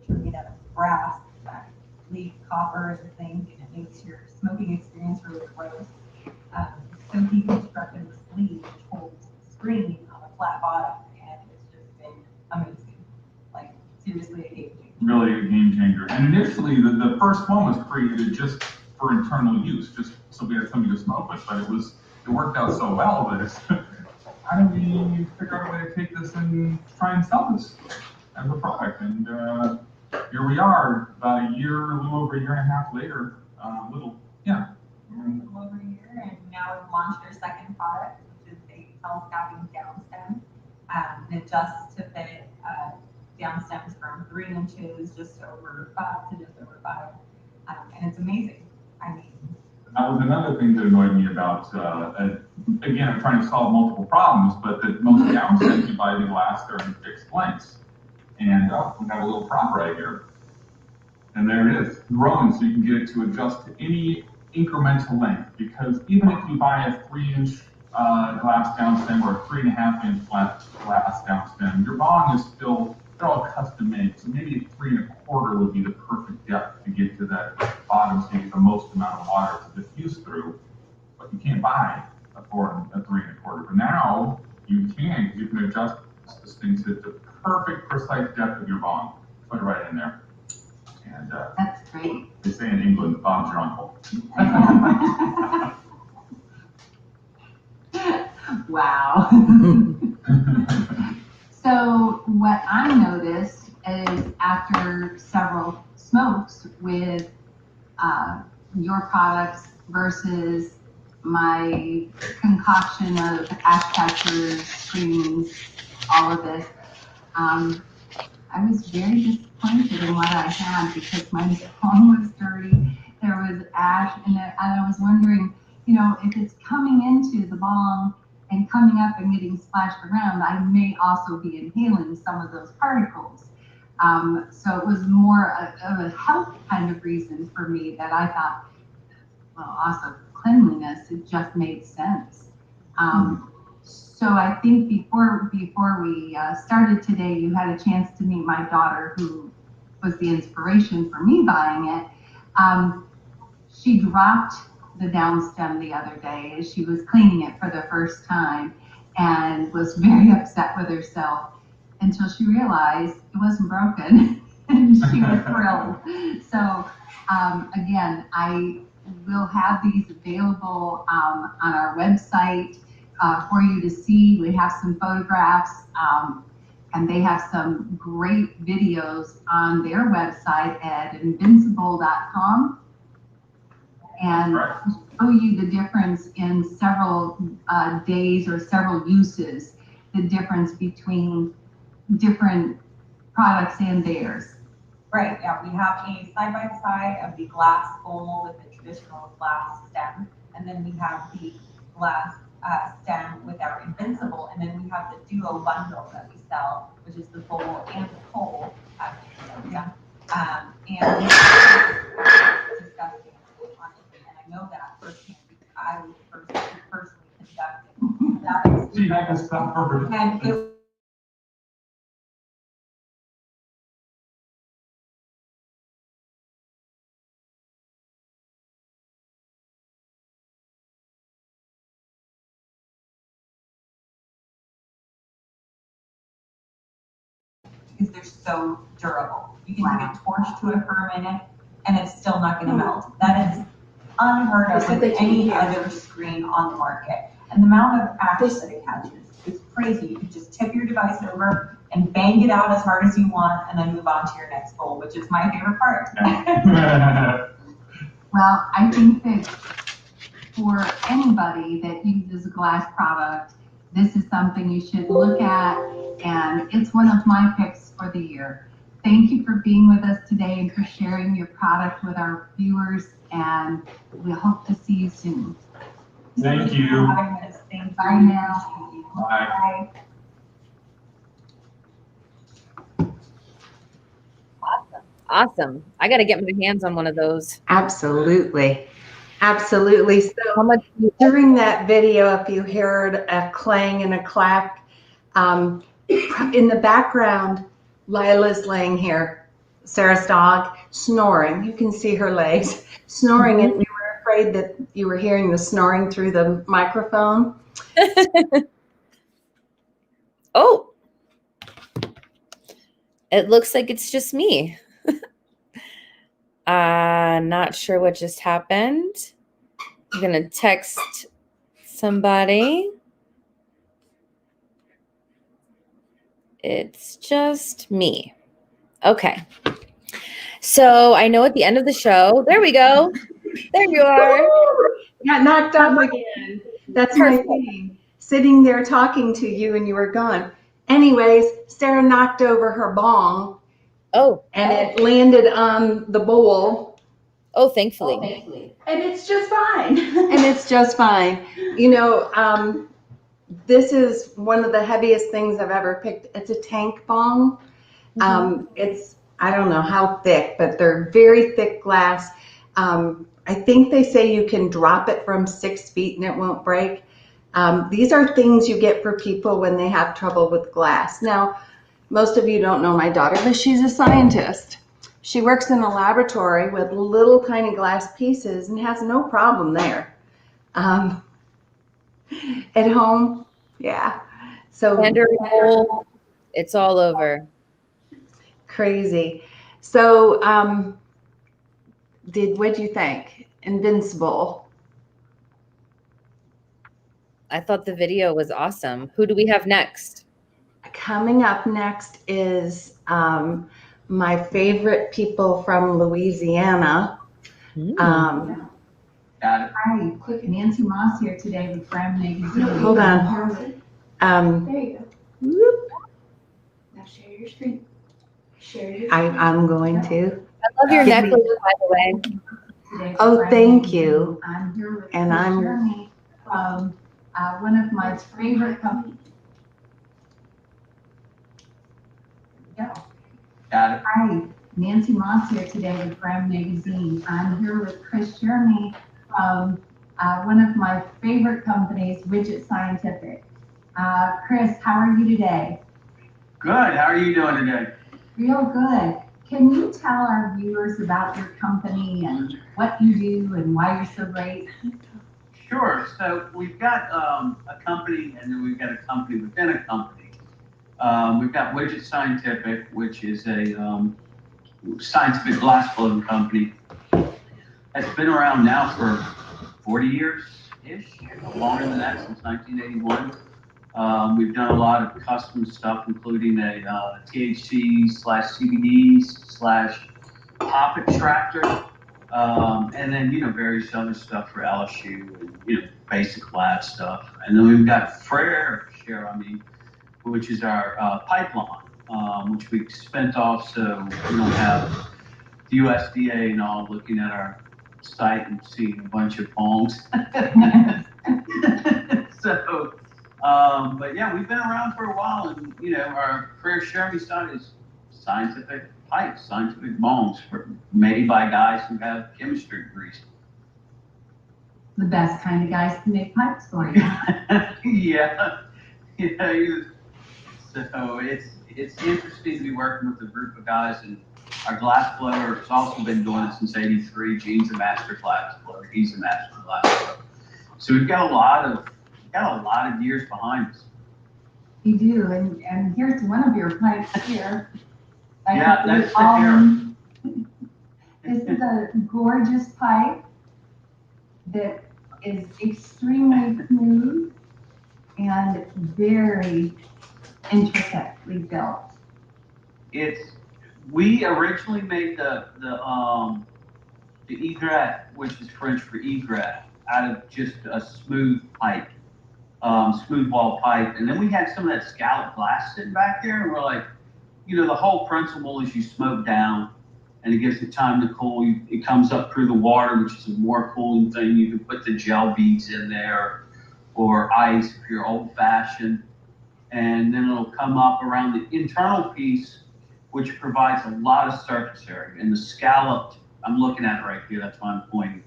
Which are made out of brass that leak copper and things, and it makes your smoking experience really close. So he constructed the sleeve which holds the screen on a flat bottom, and it's just been amazing. Like, seriously, a game changer. Really a game changer. And initially, the first one was created just for internal use, just so we had something to smoke with, but it worked out so well that it's, how do we figure out a way to take this and try and sell this as a product? And here we are, about a little over a year and a half later, A little over a year, and now we've launched our second product, which is a telescoping down stem. And it adjusts to fit down stems from 3 inches just over 5 to just over 5. And it's amazing. I mean, that was another thing that annoyed me about, again, I'm trying to solve multiple problems, but that most down stems you buy the glass, they're in fixed lengths. And we have a little prop right here. And there it is, growing, so you can get it to adjust to any incremental length. Because even if you buy a 3-inch glass down stem or a 3.5-inch glass down stem, your bong is still, they're all custom made. So maybe a 3 1/4 would be the perfect depth to get to that bottom, so you get the most amount of water to diffuse through. But you can't buy a 3 1/4. But now you can, because you can adjust this thing to the perfect, precise depth of your bong. Put it right in there. And That's great. they say in England, Bob's your uncle. Wow. So what I noticed is, after several smokes with your products versus my concoction of ash catchers, screens, all of this, I was very disappointed in what I had, because my bong was dirty, there was ash in it, and I was wondering, if it's coming into the bong and coming up and getting splashed around, I may also be inhaling some of those particles. So it was more of a health kind of reason for me, that I thought, well, also cleanliness, it just made sense. So I think before we started today, you had a chance to meet my daughter, who was the inspiration for me buying it. She dropped the down stem the other day as she was cleaning it for the first time, and was very upset with herself until she realized it wasn't broken, and she was thrilled. So again, I will have these available on our website for you to see. We have some photographs, and they have some great videos on their website at invincible.com, and show you the difference in several days or several uses, the difference between different products and theirs. Right, yeah, we have a side-by-side of the glass bowl with the traditional glass stem, and then we have the glass stem with our Invincible, and then we have the duo bundle that we sell, which is the bowl and the pole at Nugtopia. And it's disgusting, honestly, and I know that firsthand because I was the person who personally conducted that. See, that is not perfect. And it because they're so durable. You can take a torch to it for a minute and it's still not going to melt. That is unheard of with any other screen on the market. And the amount of action that it catches is crazy. You can just tip your device over and bang it out as hard as you want and then move on to your next bowl, which is my favorite part. Well, I think that for anybody that uses a glass product, this is something you should look at, and it's one of my picks for the year. Thank you for being with us today and for sharing your product with our viewers, and we hope to see you soon. Thank you. Bye now. Bye. Awesome. I got to get my hands on one of those. Absolutely. Absolutely. How So much? during that video, if you heard a clang and a clack, in the background, Lila's laying here, Sarah's dog, snoring. You can see her legs snoring, and we were afraid that you were hearing the snoring through the microphone. Oh, it looks like it's just me. Not sure what just happened. I'm going to text somebody. It's just me. Okay. So I know at the end of the show, there we go. There you are. Got knocked up again. That's my thing. Sitting there talking to you and you were gone. Anyways, Sarah knocked over her bong. Oh. And it landed on the bowl. Oh, thankfully. And it's just fine. And it's just fine. You know, this is one of the heaviest things I've ever picked. It's a tank bong. It's, I don't know how thick, but they're very thick glass. I think they say you can drop it from 6 feet and it won't break. These are things you get for people when they have trouble with glass. Now, most of you don't know my daughter, but she's a scientist. She works in a laboratory with little tiny glass pieces and has no problem there. At home, yeah. So it's all over. Crazy. So, what'd you think? Invincible. I thought the video was awesome. Who do we have next? Coming up next is my favorite people from Louisiana. Hi, Nancy Moss here today with Graham Magazine. Hold on. There you go. Whoop. Now share your screen. Share your screen. I'm going to. I love your necklace, by the way. Today Oh, with Graham thank Magazine. you. I'm here with And Chris I'm- Jeremy from one of my favorite companies. Yeah. Got it. Hi, Nancy Moss here today with Graham Magazine. I'm here with Chris Jeremy from one of my favorite companies, Widget Scientific. Chris, how are you today? Good. How are you doing today? Real good. Can you tell our viewers about your company and what you do and why you're so great? Sure. So we've got a company, and then we've got a company within a company. We've got Widget Scientific, which is a scientific glass blowing company. It's been around now for 40 years-ish, longer than that, since 1981. We've done a lot of custom stuff, including a THC/CBD/pop extractor, and then, various other stuff for LSU and, basic lab stuff. And then we've got which is our pipeline. which we spent off so we don't have the USDA and all looking at our site and seeing a bunch of bongs. So, but yeah, we've been around for a while, and our career sharing site is scientific pipes, scientific bongs made by guys who have chemistry degrees. The best kind of guys to make pipes for you. Yeah. So it's interesting to be working with a group of guys, and our glass blower has also been doing it since '83. Gene's a master glass blower. He's a master glass blower. So we've got a lot of years behind us. You do, and here's one of your pipes here. Yeah, that's the hair. This is a gorgeous pipe that is extremely smooth and very intricately built. We originally made the egret, which is French for egret, out of just a smooth pipe, smooth wall pipe, and then we had some of that scallop glass sitting back there, and we're like, the whole principle is you smoke down, and it gives it time to cool. It comes up through the water, which is a more cooling thing. You can put the gel beads in there, or ice if you're old-fashioned, and then it'll come up around the internal piece, which provides a lot of surface area. And the scalloped, I'm looking at it right here, that's why I'm pointing.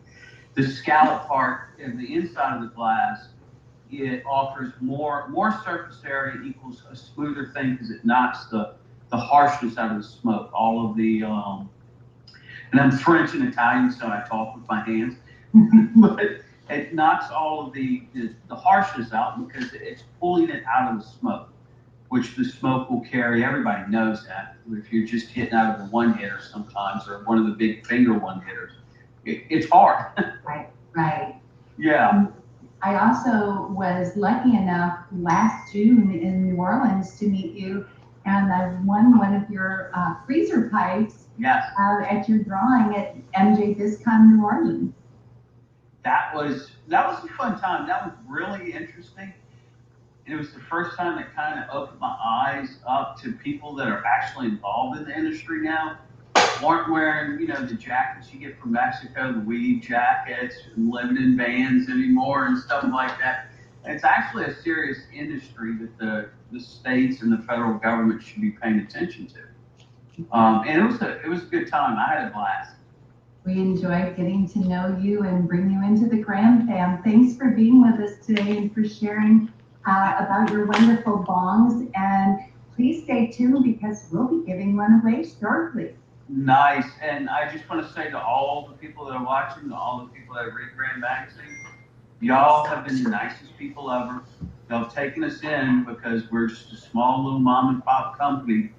The scallop part in the inside of the glass, it offers more surface area equals a smoother thing because it knocks the harshness out of the smoke. All of the, and I'm French and Italian, so I talk with my hands, but it knocks all of the harshness out because it's pulling it out of the smoke, which the smoke will carry. Everybody knows that. If you're just hitting out of a one-hitter sometimes, or one of the big finger one-hitters, it's hard. Right. Yeah. I also was lucky enough last June in New Orleans to meet you, and I won one of your freezer pipes. Yes. At your drawing at MJ Viscon New Orleans. That was a fun time. That was really interesting. It was the first time that kind of opened my eyes up to people that are actually involved in the industry now. Aren't wearing, the jackets you get from Mexico, the weave jackets, and living in vans anymore and stuff like that. And it's actually a serious industry that the states and the federal government should be paying attention to. And it was a good time. I had a blast. We enjoyed getting to know you and bring you into the Graham fam. Thanks for being with us today and for sharing about your wonderful bongs. And please stay tuned because we'll be giving one away shortly. Nice. And I just want to say to all the people that are watching, to all the people that read Graham Magazine, y'all have been the nicest people ever. Y'all have taken us in because we're just a small little mom and pop company.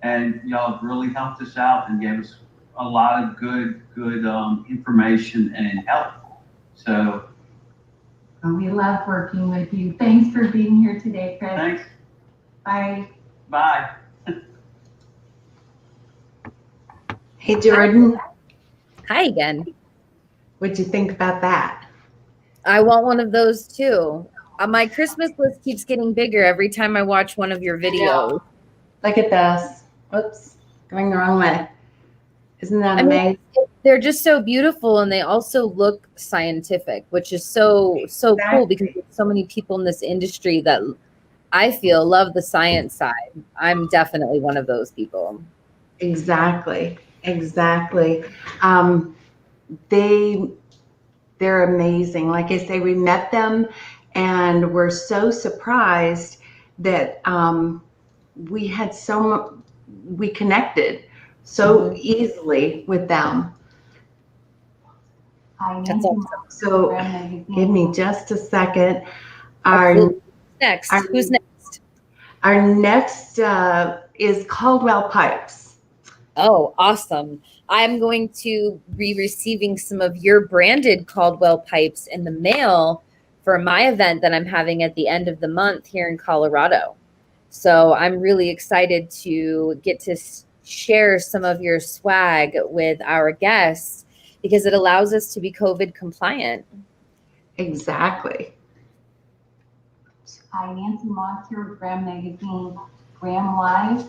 And y'all have really helped us out and gave us a lot of good information and help. So. We love working with you. Thanks for being here today, Chris. Thanks. Bye. Bye. Hey, Jordan, Hi again. what'd you think about that? I want one of those too. My Christmas list keeps getting bigger every time I watch one of your videos. Look at this. Whoops, going the wrong way. Isn't that amazing? They're just so beautiful, and they also look scientific, which is so cool because there's so many people in this industry that I feel love the science side. I'm definitely one of those people. Exactly. They're amazing. Like I say, we met them and we're so surprised that we connected so easily with them. That's awesome. So give me just a second. Who's next? Our next is Caldwell Pipes. Oh, awesome. I'm going to be receiving some of your branded Caldwell pipes in the mail for my event that I'm having at the end of the month here in Colorado. So I'm really excited to get to share some of your swag with our guests because it allows us to be COVID compliant. Exactly. Hi, Nancy Moss here with Graham Magazine, Graham Live.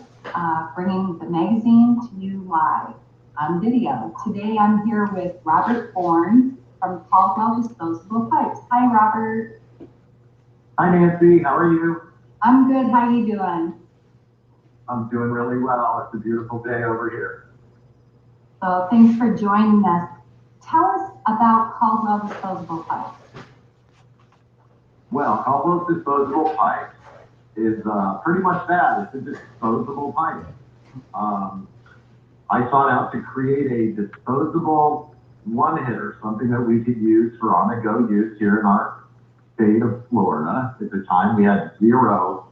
bringing the magazine to you live on video. Today I'm here with Robert Bourne from Caldwell Disposable Pipes. Hi, Robert. Hi, Nancy. How are you? I'm good. How you doing? I'm doing really well. It's a beautiful day over here. So thanks for joining us. Tell us about Caldwell Disposable Pipes. Well, Caldwell's Disposable Pipes is pretty much that. It's a disposable pipe. I sought out to create a disposable one-hitter, something that we could use for on-the-go use here in our state of Florida. At the time, we had 0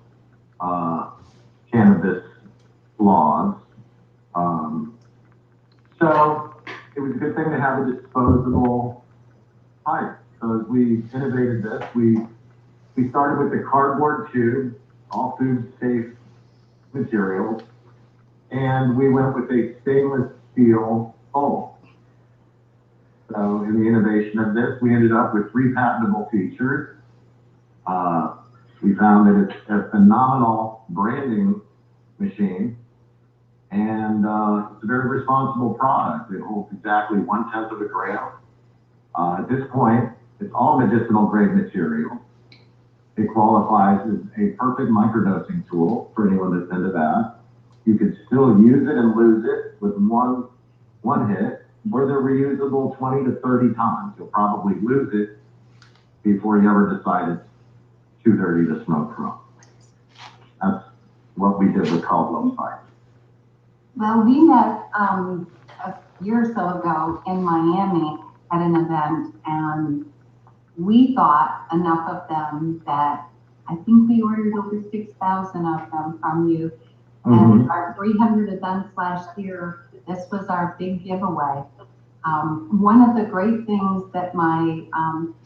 cannabis laws. So it was a good thing to have a disposable pipe. So as we innovated this, we started with the cardboard tube, all food safe materials, and we went with a stainless steel bowl. So in the innovation of this, we ended up with 3 patentable features. We found that it's a phenomenal branding machine, and it's a very responsible product. It holds exactly 1/10 of a gram. At this point, it's all medicinal grade material. It qualifies as a perfect microdosing tool for anyone that's into that. You could still use it and lose it with one hit, or they're reusable 20 to 30 times. You'll probably lose it before you ever decide it's too dirty to smoke from. That's what we did with Caldwell Pipes. Well, we met a year or so ago in Miami at an event, and we bought enough of them that I think we ordered over 6,000 of them from you. And our 300 events last year, this was our big giveaway. One of the great things that my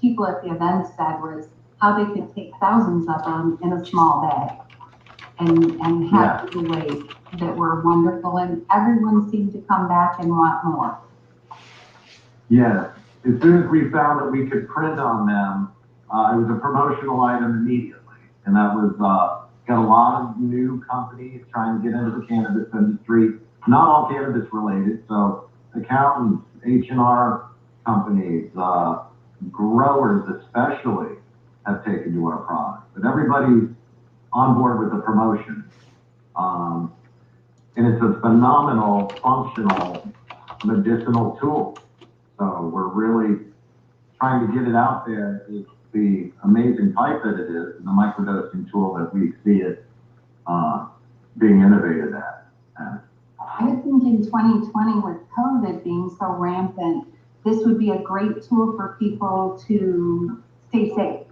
people at the event said was how they could take thousands of them in a small bag and have giveaways that were wonderful, and everyone seemed to come back and want more. Yes. As soon as we found that we could print on them, it was a promotional item immediately. And that was, got a lot of new companies trying to get into the cannabis industry, not all cannabis related. So accountants, H&R companies, growers especially have taken to our product. But everybody's on board with the promotion. And it's a phenomenal, functional, medicinal tool. So we're really trying to get it out there. It's the amazing pipe that it is, and the microdosing tool that we see it being innovated at. I would think in 2020, with COVID being so rampant, this would be a great tool for people to stay safe.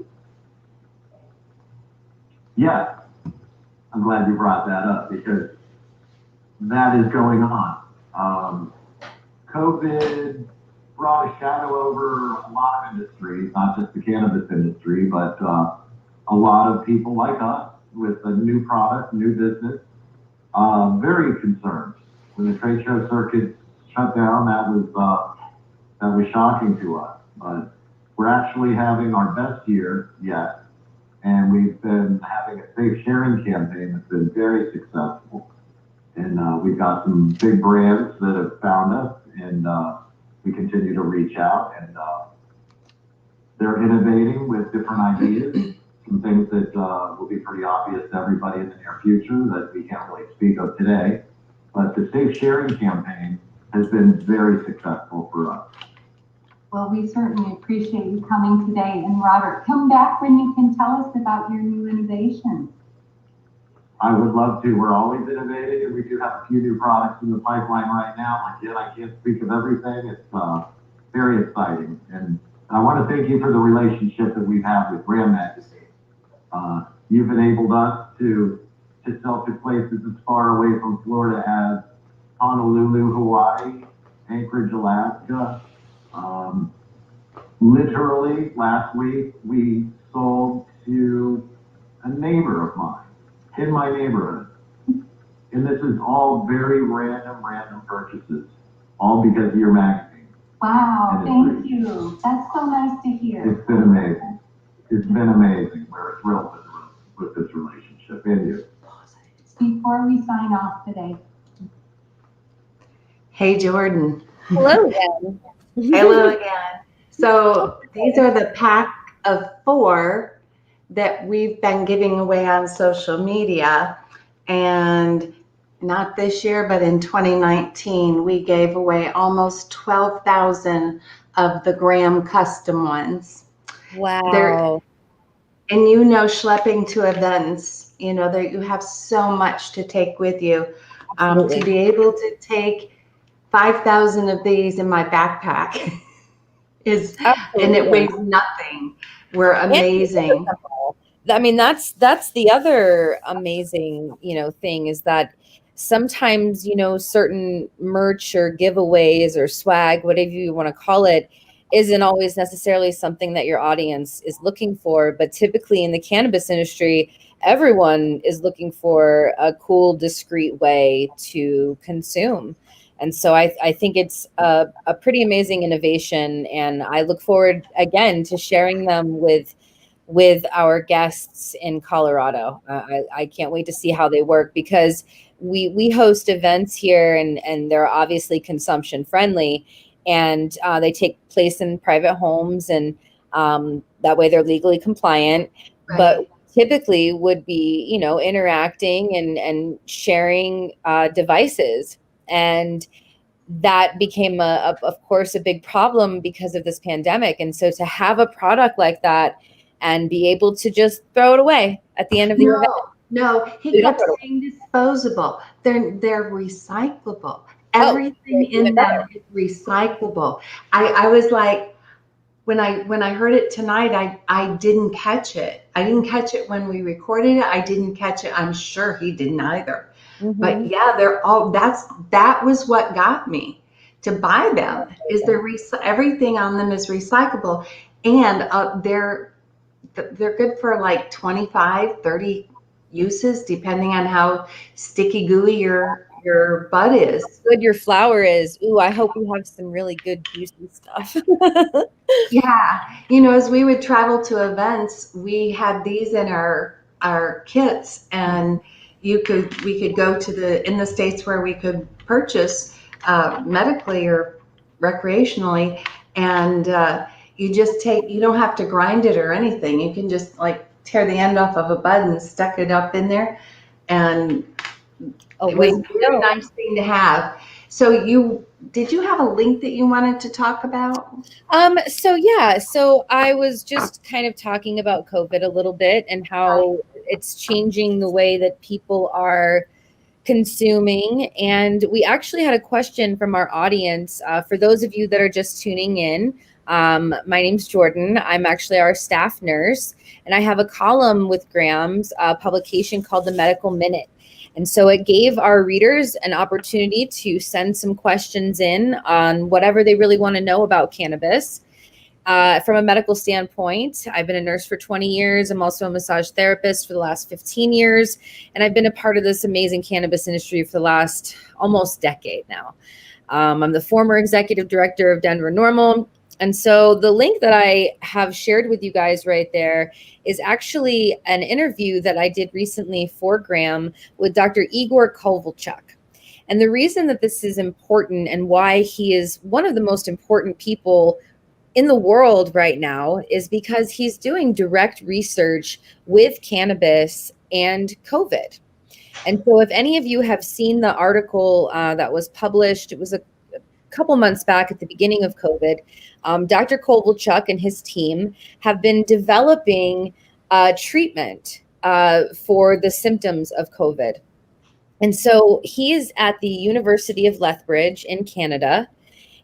Yeah, I'm glad you brought that up because that is going on. COVID brought a shadow over a lot of industries, not just the cannabis industry, but a lot of people like us with a new product, new business, very concerned. When the trade show circuit shut down, that was shocking to us. But we're actually having our best year yet, and we've been having a safe sharing campaign that's been very successful. And we've got some big brands that have found us, and we continue to reach out, and they're innovating with different ideas, some things that will be pretty obvious to everybody in the near future that we can't really speak of today. But the safe sharing campaign has been very successful for us. Well, we certainly appreciate you coming today. And Robert, come back when you can tell us about your new innovations. I would love to. We're always innovating, and we do have a few new products in the pipeline right now. Again, I can't speak of everything. It's very exciting. And I want to thank you for the relationship that we've had with Brand Magazine. You've enabled us to sell to places as far away from Florida as Honolulu, Hawaii, Anchorage, Alaska. Literally, last week, we sold to a neighbor of mine in my neighborhood. And this is all very random purchases, all because of your magazine. Wow, thank you. That's so nice to hear. It's been amazing. It's been amazing. We're thrilled with this relationship and you. Before we sign sign off today. Hey, Jordan. Hello again. Hello again. So these are the pack of 4 that we've been giving away on social media. And not this year, but in 2019, we gave away almost 12,000 of the Graham custom ones. Wow. And schlepping to events, that you have so much to take with you. To be able to take 5,000 of these in my backpack is, and it weighs nothing. We're amazing. I mean, that's the other amazing, thing is that sometimes, certain merch or giveaways or swag, whatever you want to call it, isn't always necessarily something that your audience is looking for. But typically in the cannabis industry, everyone is looking for a cool, discreet way to consume. And so I think it's a pretty amazing innovation. And I look forward, again, to sharing them with our guests in Colorado. I can't wait to see how they work, because we host events here, and they're obviously consumption friendly, and they take place in private homes, and that way they're legally compliant. Right. But typically would be, interacting and sharing devices. And that became of course, a big problem because of this pandemic. And so to have a product like that and be able to just throw it away at the end of the event. No, he kept saying disposable. They're recyclable. Everything in them is recyclable. I was like, when I heard it tonight, I didn't catch it. I didn't catch it when we recorded it. I didn't catch it. I'm sure he didn't either. Mm-hmm. But yeah, they're all. That was what got me to buy them. Is everything on them is recyclable, and they're good for like 25, 30 uses, depending on how sticky gooey your bud is. Good your flower is. Ooh, I hope we have some really good juicy stuff. Yeah. As we would travel to events, we had these in our kits, and we could go in the states where we could purchase medically or recreationally, and you don't have to grind it or anything. You can just like tear the end off of a bud and stuck it up in there, and it was a very nice thing to have. So did you have a link that you wanted to talk about? So I was just kind of talking about COVID a little bit and how it's changing the way that people are consuming. And we actually had a question from our audience. For those of you that are just tuning in, my name's Jordan. I'm actually our staff nurse, and I have a column with Graham's publication called The Medical Minute. And so it gave our readers an opportunity to send some questions in on whatever they really want to know about cannabis. From a medical standpoint, I've been a nurse for 20 years. I'm also a massage therapist for the last 15 years. And I've been a part of this amazing cannabis industry for the last almost decade now. I'm the former executive director of Denver Normal. And so the link that I have shared with you guys right there is actually an interview that I did recently for Graham with Dr. Igor Kovalchuk. And the reason that this is important and why he is one of the most important people in the world right now is because he's doing direct research with cannabis and COVID. And so if any of you have seen the article that was published, it was a couple months back at the beginning of COVID, Dr. Kovalchuk and his team have been developing treatment for the symptoms of COVID. And so he is at the University of Lethbridge in Canada,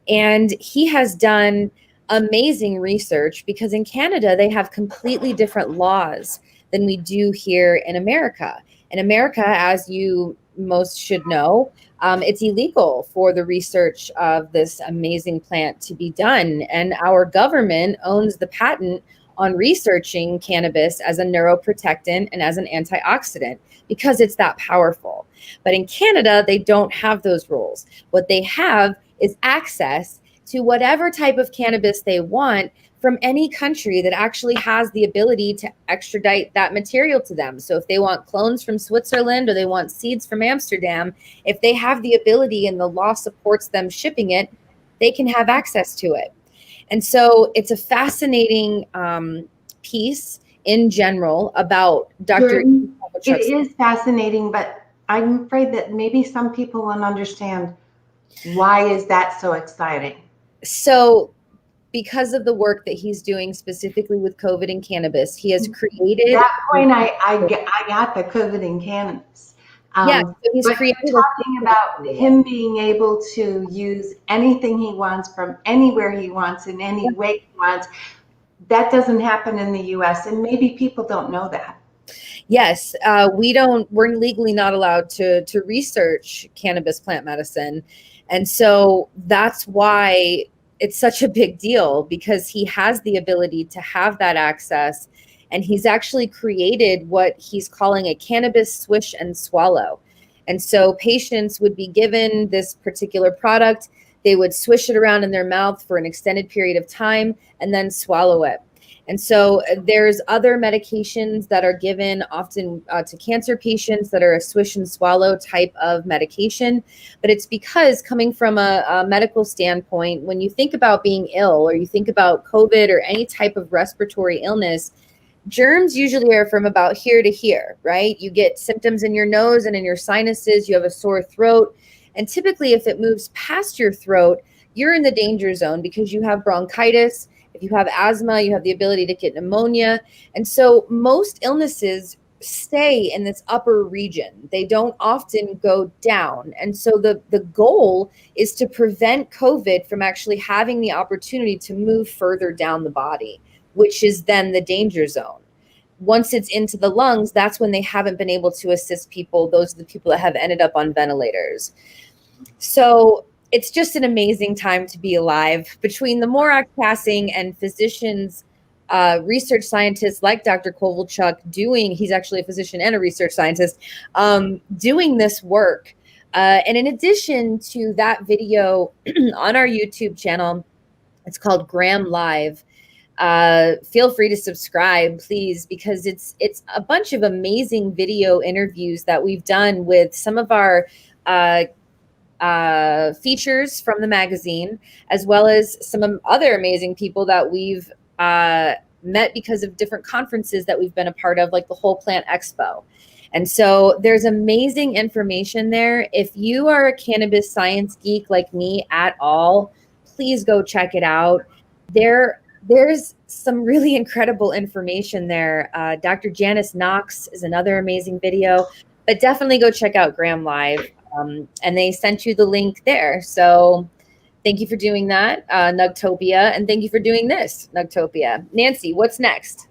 and he has done amazing research because in Canada, they have completely different laws than we do here in America. In America, as you most should know, it's illegal for the research of this amazing plant to be done. And our government owns the patent on researching cannabis as a neuroprotectant and as an antioxidant because it's that powerful. But in Canada, they don't have those rules. What they have is access to whatever type of cannabis they want from any country that actually has the ability to extradite that material to them. So if they want clones from Switzerland or they want seeds from Amsterdam, if they have the ability and the law supports them shipping it, they can have access to it. And so it's a fascinating piece in general about Dr. It is fascinating, but I'm afraid that maybe some people won't understand why is that so exciting. So because of the work that he's doing specifically with COVID and cannabis, he has created that point. I got the COVID and cannabis. Yeah, so he's but created talking about him being able to use anything he wants from anywhere he wants in any way he wants. That doesn't happen in the U.S. and maybe people don't know that. Yes, we're legally not allowed to research cannabis plant medicine. And so that's why it's such a big deal, because he has the ability to have that access. And he's actually created what he's calling a cannabis swish and swallow. And so patients would be given this particular product. They would swish it around in their mouth for an extended period of time and then swallow it. And so there's other medications that are given often to cancer patients that are a swish and swallow type of medication. But it's because, coming from a medical standpoint, when you think about being ill or you think about COVID or any type of respiratory illness, germs usually are from about here to here, right? You get symptoms in your nose and in your sinuses, you have a sore throat. And typically if it moves past your throat, you're in the danger zone because you have bronchitis. If you have asthma, you have the ability to get pneumonia. And so most illnesses stay in this upper region. They don't often go down. And so the goal is to prevent COVID from actually having the opportunity to move further down the body, which is then the danger zone. Once it's into the lungs, that's when they haven't been able to assist people. Those are the people that have ended up on ventilators. So it's just an amazing time to be alive. Between the Morak passing and physicians, research scientists like Dr. Kovalchuk he's actually a physician and a research scientist, doing this work. And in addition to that video on our YouTube channel, it's called Graham Live. Feel free to subscribe, please, because it's a bunch of amazing video interviews that we've done with some of our features from the magazine, as well as some other amazing people that we've met because of different conferences that we've been a part of, like the Whole Plant Expo. And so there's amazing information there. If you are a cannabis science geek like me at all, please go check it out. There's some really incredible information there. Dr. Janice Knox is another amazing video, but definitely go check out Graham Live. And they sent you the link there. So thank you for doing that, Nugtopia. And thank you for doing this, Nugtopia. Nancy, what's next?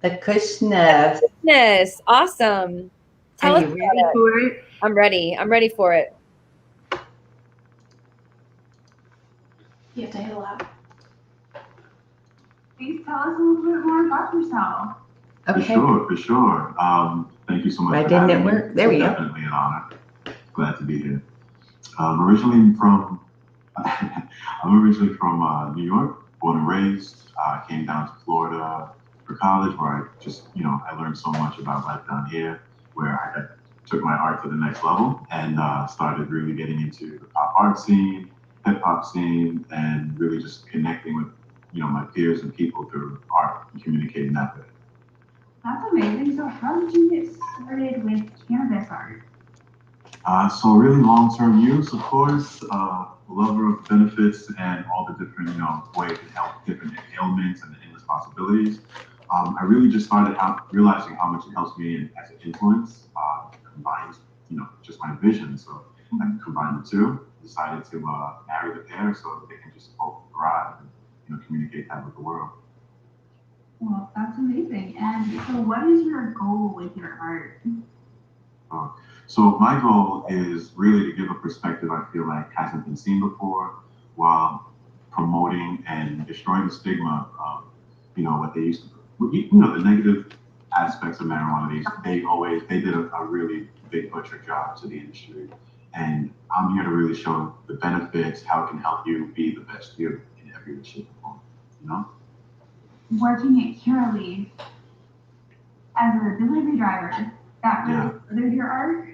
The Kushness. Kushness. Awesome. Tell us Are you ready for it? I'm ready. I'm ready for it. You have to hit allow. Please tell us a little bit more about yourself. Okay. For sure. Thank you so much. Why for didn't it having me. work? There we go. Definitely an honor. Glad to be here. Originally from New York, born and raised. Came down to Florida for college, where I learned so much about life down here, where I took my art to the next level and started really getting into the pop art scene, hip hop scene, and really just connecting with my peers and people through art and communicating that way. That's amazing. So how did you get started with cannabis art? So really long-term use, of course, lover of benefits and all the different, ways to help different ailments and endless possibilities. I really just started realizing how much it helps me as an influence, combines, just my vision. So I combined the two, decided to marry the pair so they can just both thrive and, communicate that with the world. Well, that's amazing. And so what is your goal with your art? So my goal is really to give a perspective I feel like hasn't been seen before, while promoting and destroying the stigma of, what they used to, the negative aspects of marijuana. They did a really big butcher job to the industry. And I'm here to really show the benefits, how it can help you be the best you in every shape and form. you know? Working at Curaleaf as a delivery driver, that really furthered your art?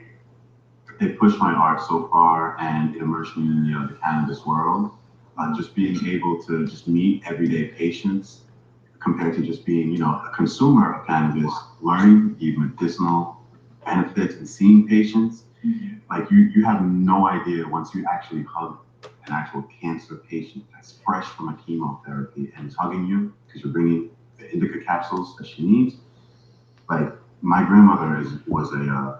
It pushed my art so far and it immersed me in the cannabis world. Just being able to just meet everyday patients compared to just being, a consumer of cannabis, learning the medicinal benefits and seeing patients. Like you have no idea once you actually hug an actual cancer patient that's fresh from a chemotherapy and is hugging you because you're bringing the indica capsules that she needs. Like my grandmother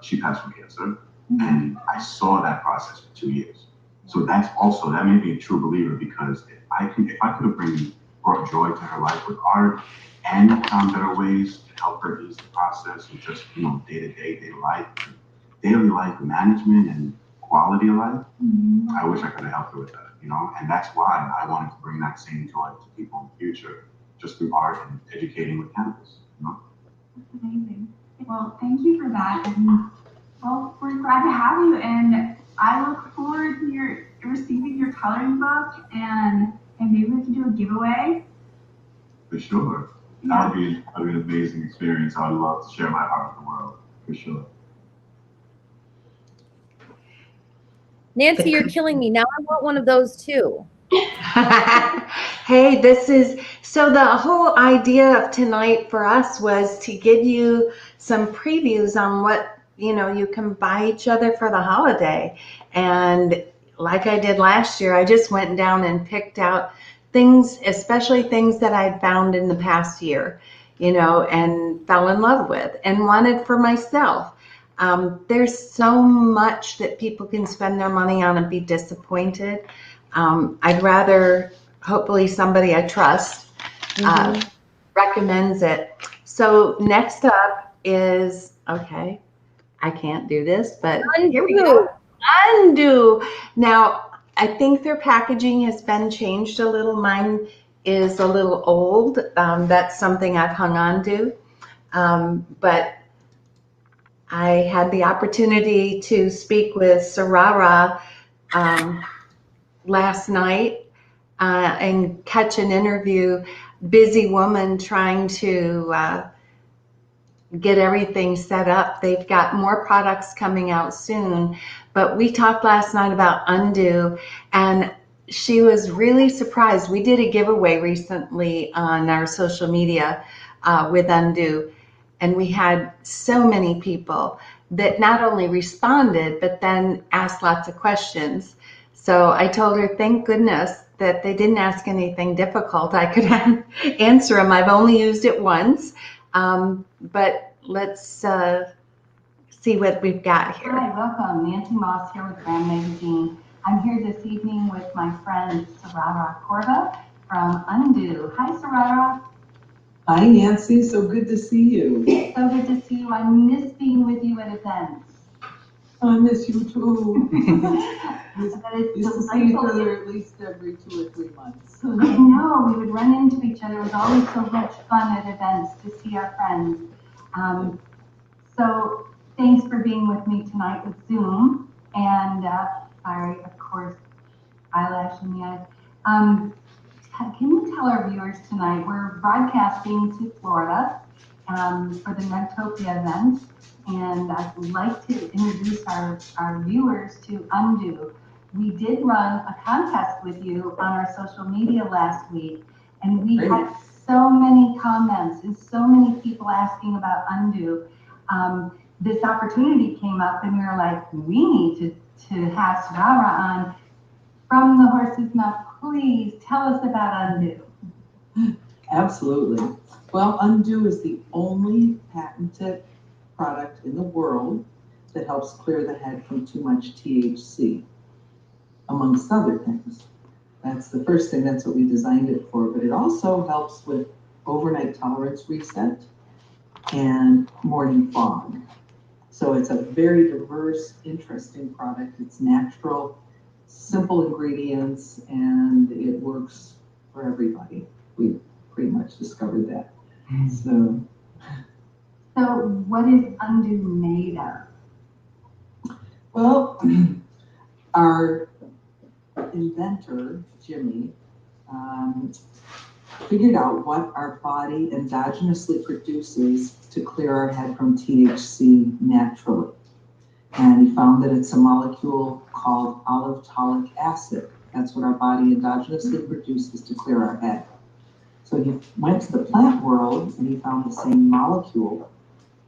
she passed from cancer, and I saw that process for 2 years. So that made me a true believer, because if I could have brought joy to her life with art and found better ways to help her ease the process of just, day-to-day daily life management and quality of life, I wish I could have helped her with that, and that's why I wanted to bring that same joy to people in the future, just through art and educating with cannabis, That's amazing. Well, thank you for that. And well, we're glad to have you, and I look forward to receiving your coloring book, and maybe we can do a giveaway. For sure. That would be an amazing experience. I would love to share my art with the world, for sure. Nancy, you're killing me. Now I want one of those too. Hey, so the whole idea of tonight for us was to give you some previews on what, you can buy each other for the holiday. And like I did last year, I just went down and picked out things, especially things that I'd found in the past year, and fell in love with and wanted for myself. There's so much that people can spend their money on and be disappointed. I'd rather, hopefully somebody I trust recommends it. So next up is, okay, I can't do this, but here we go. Undo. Now, I think their packaging has been changed a little. Mine is a little old. That's something I've hung on to. But I had the opportunity to speak with Sarara last night and catch an interview. Busy woman trying to get everything set up. They've got more products coming out soon, but we talked last night about Undo, and she was really surprised. We did a giveaway recently on our social media with Undo, and we had so many people that not only responded, but then asked lots of questions. So I told her, thank goodness that they didn't ask anything difficult. I could answer them. I've only used it once, but let's see what we've got here. Hi, welcome. Nancy Moss here with Graham Magazine. I'm here this evening with my friend Sarara Korva from Undo. Hi, Sarara. Hi, Nancy. So good to see you. So good to see you. I miss being with you at events. I miss you too. Used to see each other at least every 2 or 3 months. I know, we would run into each other. It was always so much fun at events to see our friends. So thanks for being with me tonight with Zoom. And sorry, of course, eyelash in the eye. Can you tell our viewers tonight, we're broadcasting to Florida for the Nugtopia event, and I'd like to introduce our viewers to Undo. We did run a contest with you on our social media last week, and we had so many comments and so many people asking about Undo. This opportunity came up, and we were like, we need to have Sarara on from the horse's mouth. Please tell us about Undo. Absolutely. Well, Undo is the only patented product in the world that helps clear the head from too much THC, amongst other things. That's the first thing, that's what we designed it for, but it also helps with overnight tolerance reset and morning fog. So it's a very diverse, interesting product. It's natural, simple ingredients, and it works for everybody. We pretty much discovered that. So what is Undo made of? Well, our inventor, Jimmy, figured out what our body endogenously produces to clear our head from THC naturally. And he found that it's a molecule called olivetolic acid. That's what our body endogenously produces to clear our head. So he went to the plant world and he found the same molecule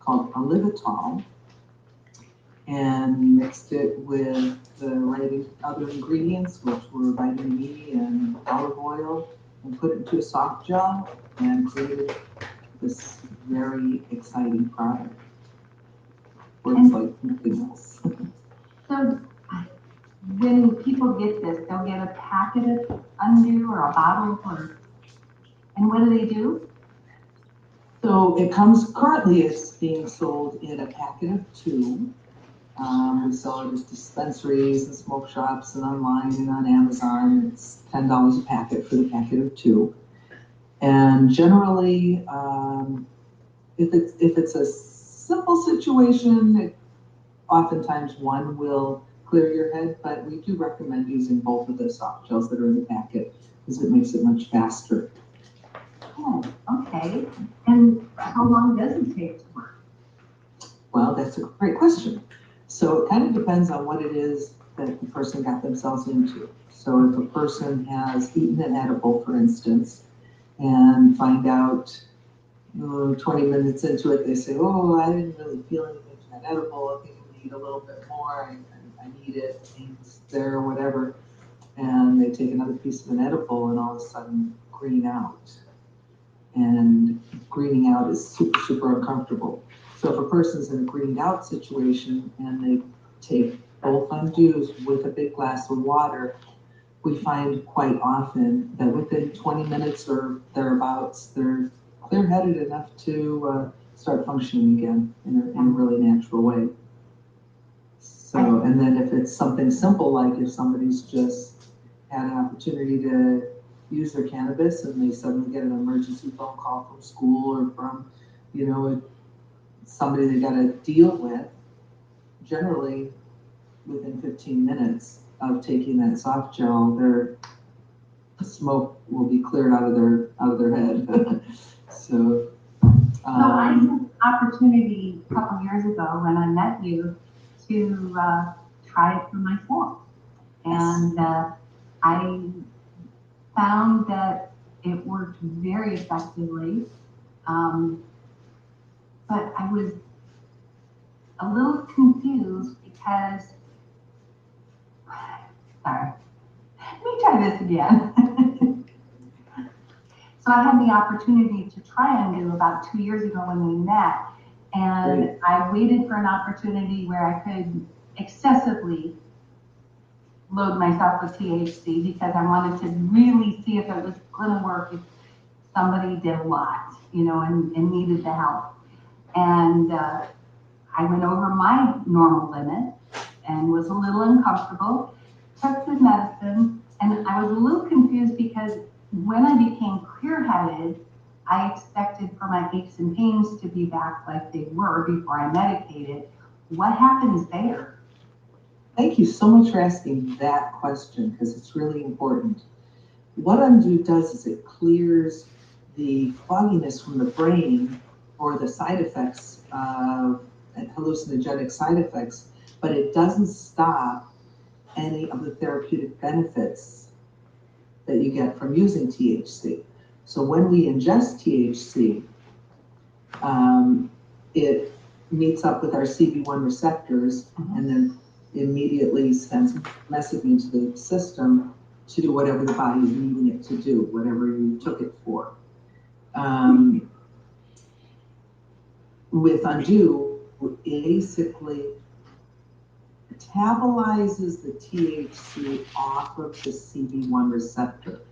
called olivitol and mixed it with the right other ingredients, which were vitamin E and olive oil, and put it into a soft gel and created this very exciting product. Works like nothing else. So when people get this, they'll get a packet of Undo or a bottle, and what do they do? So it currently it's being sold in a packet of 2. We sell it at dispensaries and smoke shops and online and on Amazon. It's $10 a packet for the packet of 2. And generally, if it's a simple situation, oftentimes one will clear your head, but we do recommend using both of the soft gels that are in the packet because it makes it much faster. Oh, okay. And how long does it take to work? Well, that's a great question. So it kind of depends on what it is that the person got themselves into. So if a person has eaten an edible, for instance, and find out 20 minutes into it, they say, oh, I didn't really feel anything from that edible. I think I need a little bit more. I need it. It's there, or whatever. And they take another piece of an edible and all of a sudden green out. And greening out is super, super uncomfortable. So if a person's in a greened out situation and they take both Undos with a big glass of water, we find quite often that within 20 minutes or thereabouts, they're clear-headed enough to start functioning again in a really natural way. So, and then if it's something simple, like if somebody's just had an opportunity to use their cannabis and they suddenly get an emergency phone call from school or from, somebody they got to deal with, generally within 15 minutes of taking that soft gel, their smoke will be cleared out of their head. So I had an opportunity a couple years ago when I met you to try it for myself. And I found that it worked very effectively. But I was a little confused because, sorry, let me try this again. So I had the opportunity to try Undo about 2 years ago when we met, and I waited for an opportunity where I could excessively load myself with THC because I wanted to really see if it was going to work if somebody did a lot, and needed the help. And I went over my normal limit and was a little uncomfortable, took the medicine, and I was a little confused because when I became clear-headed, I expected for my aches and pains to be back like they were before I medicated. What happens there? Thank you so much for asking that question because it's really important. What Undo does is it clears the fogginess from the brain or the side effects and hallucinogenic side effects, but it doesn't stop any of the therapeutic benefits that you get from using THC. So when we ingest THC, it meets up with our CB1 receptors and then immediately sends messaging to the system to do whatever the body is needing it to do, whatever you took it for. With Undo, it basically metabolizes the THC off of the CB1 receptor.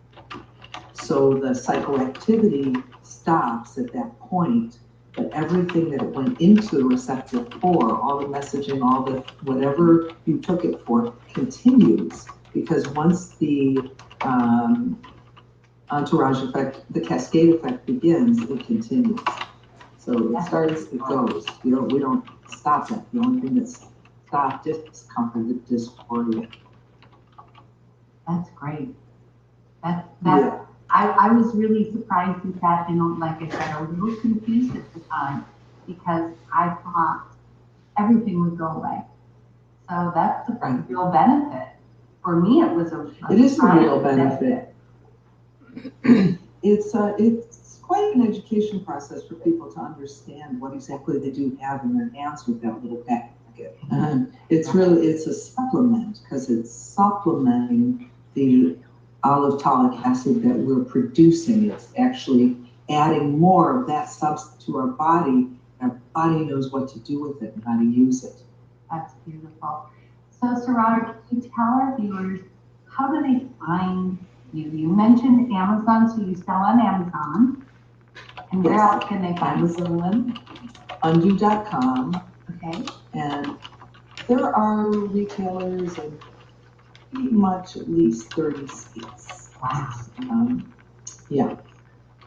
So the psychoactivity stops at that point, but everything that it went into the receptor for, all the messaging, all the whatever you took it for, continues. Because once the entourage effect, the cascade effect begins, it continues. So it starts, it goes. We don't stop it. The only thing that's stopped is discomfort, the dysphoria. That's great. That Yeah. I was really surprised at that, and like I said, a little confused at the time because I thought everything would go away. So that's the real benefit. For me, it was It is a real surprise benefit. It's quite an education process for people to understand what exactly they do have in their hands with that little packet. It's a supplement because it's supplementing the olive acid that we're producing. It's actually adding more of that substance to our body. Our body knows what to do with it and how to use it. That's beautiful. So, Sarada, can you tell our viewers, how do they find you? You mentioned Amazon, so you sell on Amazon. And where else can they find you? Amazon, undo.com. Okay. And there are retailers in pretty much at least 30 states. Wow. Yeah.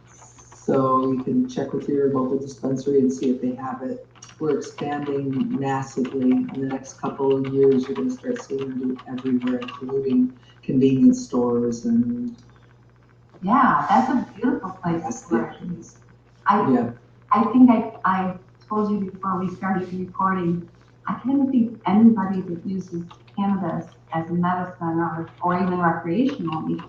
So you can check with your local dispensary and see if they have it. We're expanding massively. In the next couple of years, you're going to start seeing it everywhere, including convenience stores and. Yeah, that's a beautiful place to work. Yeah. I think I told you before we started recording, I kind of think anybody that uses cannabis as a medicine or even recreationally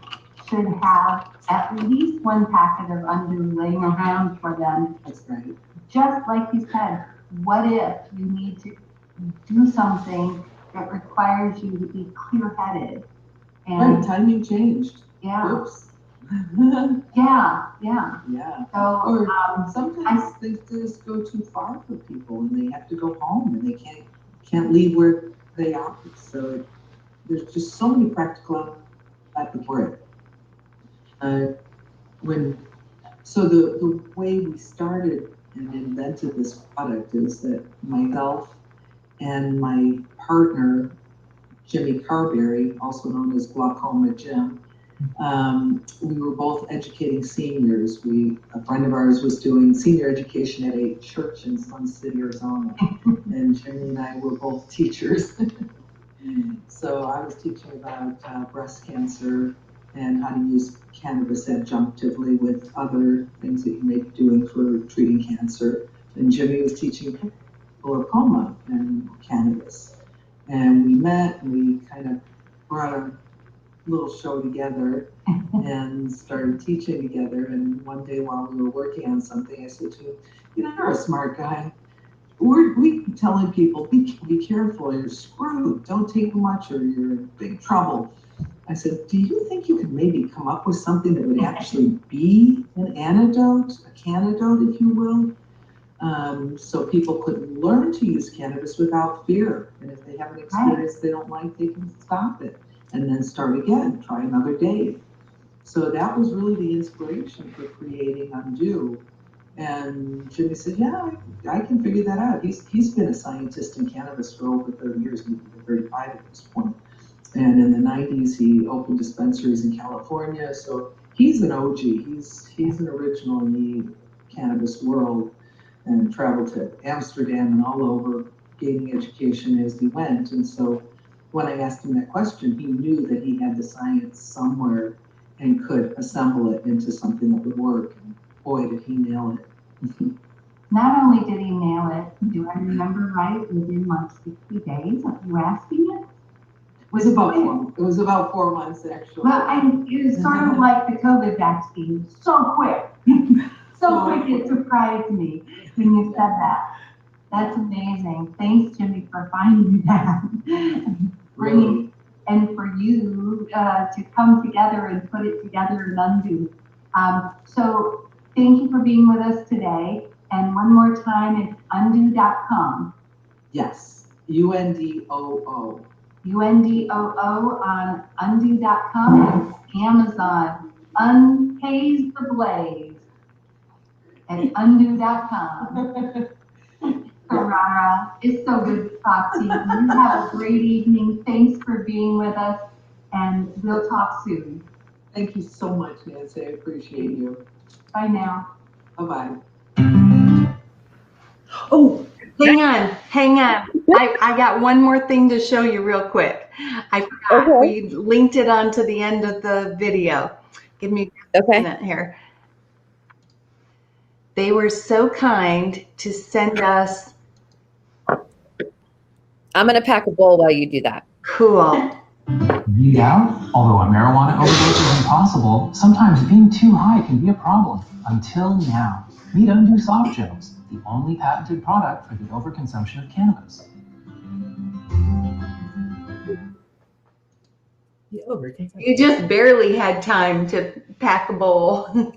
should have at least one packet of Undo laying around for them. That's right. Just like you said, what if you need to do something that requires you to be clear-headed? Right, timing changed. Yeah. Oops. Yeah. Yeah. So, or sometimes things just go too far for people and they have to go home and they can't leave where they are. So there's just so many practical applications for it. So the way we started and invented this product is that myself and my partner, Jimmy Carberry, also known as Glaucoma Jim, we were both educating seniors. A friend of ours was doing senior education at a church in Sun City, Arizona, and Jimmy and I were both teachers. So I was teaching about breast cancer and how to use cannabis adjunctively with other things that you may be doing for treating cancer. And Jimmy was teaching glaucoma and cannabis. And we met and we kind of brought a little show together and started teaching together. And one day while we were working on something, I said to him, you're a smart guy. We keep telling people, be careful, you're screwed. Don't take much or you're in big trouble. I said, do you think you could maybe come up with something that would actually be an antidote, a cannidote, if you will? So people could learn to use cannabis without fear. And if they have an experience they don't like, they can stop it and then start again, try another day. So that was really the inspiration for creating Undo. And Jimmy said, yeah, I can figure that out. He's been a scientist in cannabis for over 30 years, maybe 35 at this point. And in the 90s, he opened dispensaries in California. So he's an OG. He's an original in the cannabis world and traveled to Amsterdam and all over gaining education as he went. And so when I asked him that question, he knew that he had the science somewhere and could assemble it into something that would work. And boy, did he nail it. Not only did he nail it, do I remember right, within like 60 days of you asking it? It was about 4 months, actually. Well, and it was sort of like the COVID vaccine, so quick. So quick, it surprised me when you said that. That's amazing. Thanks, Jimmy, for finding that. Bringing, and for you to come together and put it together and undo. So thank you for being with us today. And one more time, it's undo.com. Yes, UNDOO. UNDOO on undo.com and Amazon. Unpays the blaze at undo.com. Carrara, it's so good to talk to you. You have a great evening. Thanks for being with us, and we'll talk soon. Thank you so much, Nancy. I appreciate you. Bye now. Bye-bye. Oh, hang on. I got one more thing to show you real quick. I forgot. We linked it onto the end of the video. Give me Okay. Here. They were so kind to send us. I'm going to pack a bowl while you do that. Cool. Weed out, although a marijuana overdose is impossible, sometimes being too high can be a problem. Until now. Meet Undo Soft Gels, the only patented product for the overconsumption of cannabis. You just barely had time to pack a bowl.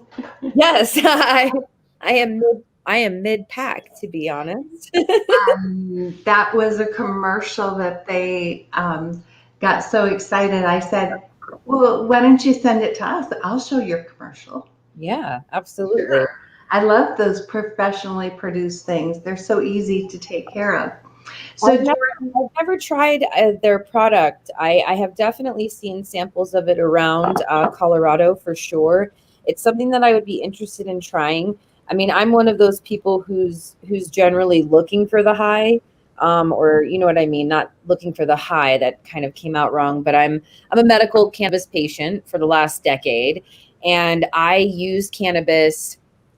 Yes, I am mid pack, to be honest. That was a commercial that they got so excited. I said, well, why don't you send it to us? I'll show your commercial. Yeah, absolutely. Sure. I love those professionally produced things. They're so easy to take care of. So I've never tried their product. I have definitely seen samples of it around Colorado for sure. It's something that I would be interested in trying. I mean, I'm one of those people who's generally looking for the high, or you know what I mean, not looking for the high. That kind of came out wrong, but I'm a medical cannabis patient for the last decade, and I use cannabis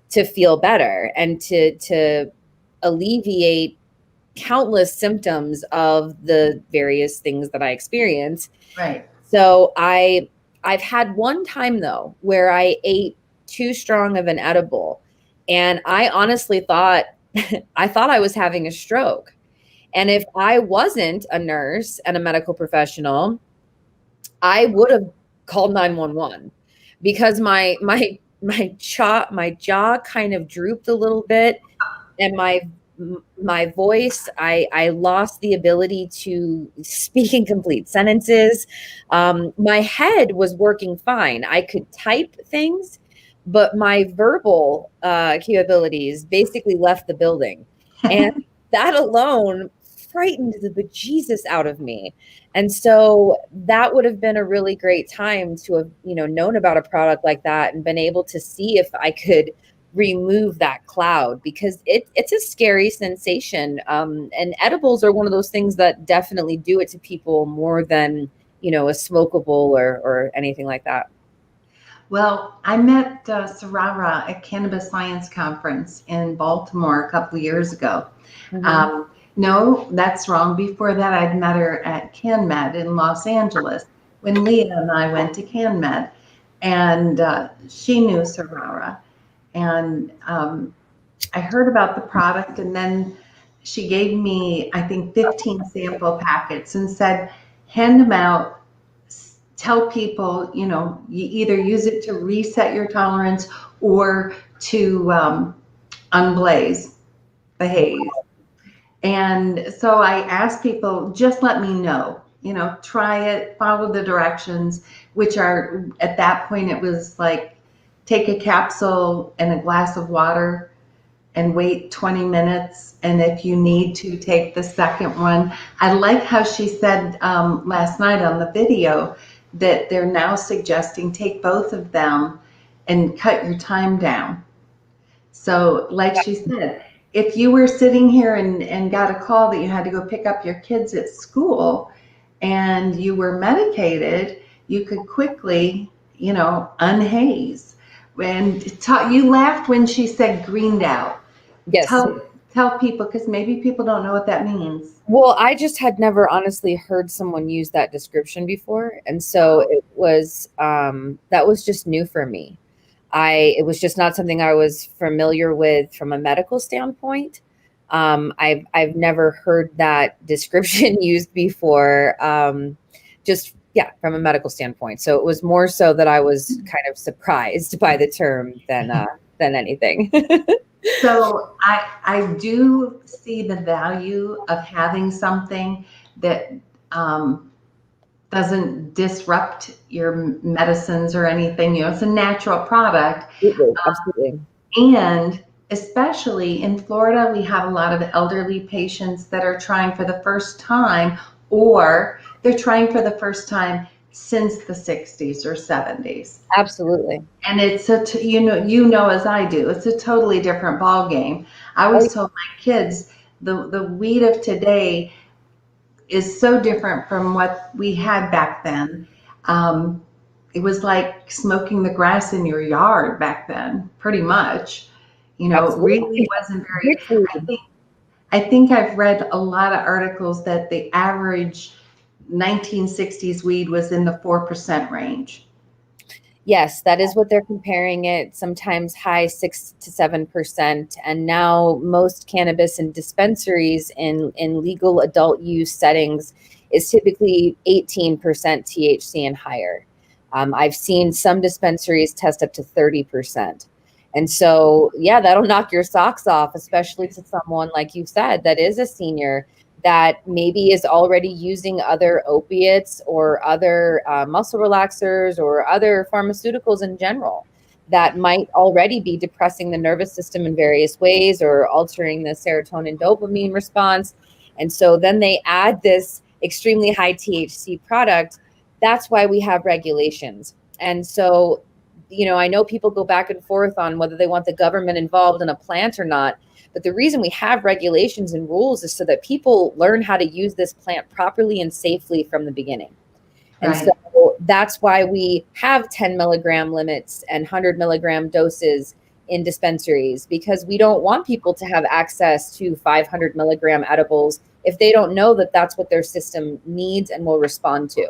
to feel better and to alleviate countless symptoms of the various things that I experience. Right. So I've had one time though where I ate too strong of an edible, and I honestly thought I was having a stroke. And if I wasn't a nurse and a medical professional, I would have called 911 because my jaw kind of drooped a little bit, and my voice, I lost the ability to speak in complete sentences. My head was working fine. I could type things, but my verbal capabilities basically left the building. And that alone frightened the bejesus out of me. And so that would have been a really great time to have, known about a product like that and been able to see if I could remove that cloud, because it's a scary sensation. And edibles are one of those things that definitely do it to people more than, a smokable or anything like that. Well, I met Sarara at Cannabis Science Conference in Baltimore a couple of years ago. Mm-hmm. No, that's wrong. Before that, I'd met her at CanMed in Los Angeles when Leah and I went to CanMed, and she knew Sarara. And I heard about the product, and then she gave me, I think, 15 sample packets and said, hand them out, tell people, you either use it to reset your tolerance or to unblaze the haze. And so I asked people, just let me know, try it, follow the directions, which are, at that point, it was like, take a capsule and a glass of water and wait 20 minutes. And if you need to, take the second one. I like how she said last night on the video that they're now suggesting take both of them and cut your time down. So like she said, if you were sitting here and got a call that you had to go pick up your kids at school and you were medicated, you could quickly, unhaze. And you laughed when she said greened out. Yes. Tell people, because maybe people don't know what that means. Well, I just had never honestly heard someone use that description before. And so it was, that was just new for me. It was just not something I was familiar with from a medical standpoint. I've never heard that description used before. From a medical standpoint. So it was more so that I was kind of surprised by the term than anything. So I do see the value of having something that doesn't disrupt your medicines or anything. It's a natural product. Absolutely. And especially in Florida, we have a lot of elderly patients that are trying for the first time, or they're trying for the first time since the 60s or 70s. Absolutely. And it's you know as I do, it's a totally different ball game. I always told my kids the weed of today is so different from what we had back then. it was like smoking the grass in your yard back then, pretty much. You know, it really wasn't very. I think I've read a lot of articles that the average 1960s weed was in the 4% range. Yes, that is what they're comparing it, sometimes high 6 to 7%. And now most cannabis in dispensaries in legal adult use settings is typically 18% THC and higher. I've seen some dispensaries test up to 30%. And so, yeah, that'll knock your socks off, especially to someone, like you said, that is a senior that maybe is already using other opiates or other muscle relaxers or other pharmaceuticals in general that might already be depressing the nervous system in various ways or altering the serotonin dopamine response. And so then they add this extremely high THC product. That's why we have regulations. And so, you know, I know people go back and forth on whether they want the government involved in a plant or not. But the reason we have regulations and rules is so that people learn how to use this plant properly and safely from the beginning. And so that's why we have 10 milligram limits and 100 milligram doses in dispensaries, because we don't want people to have access to 500 milligram edibles if they don't know that that's what their system needs and will respond to.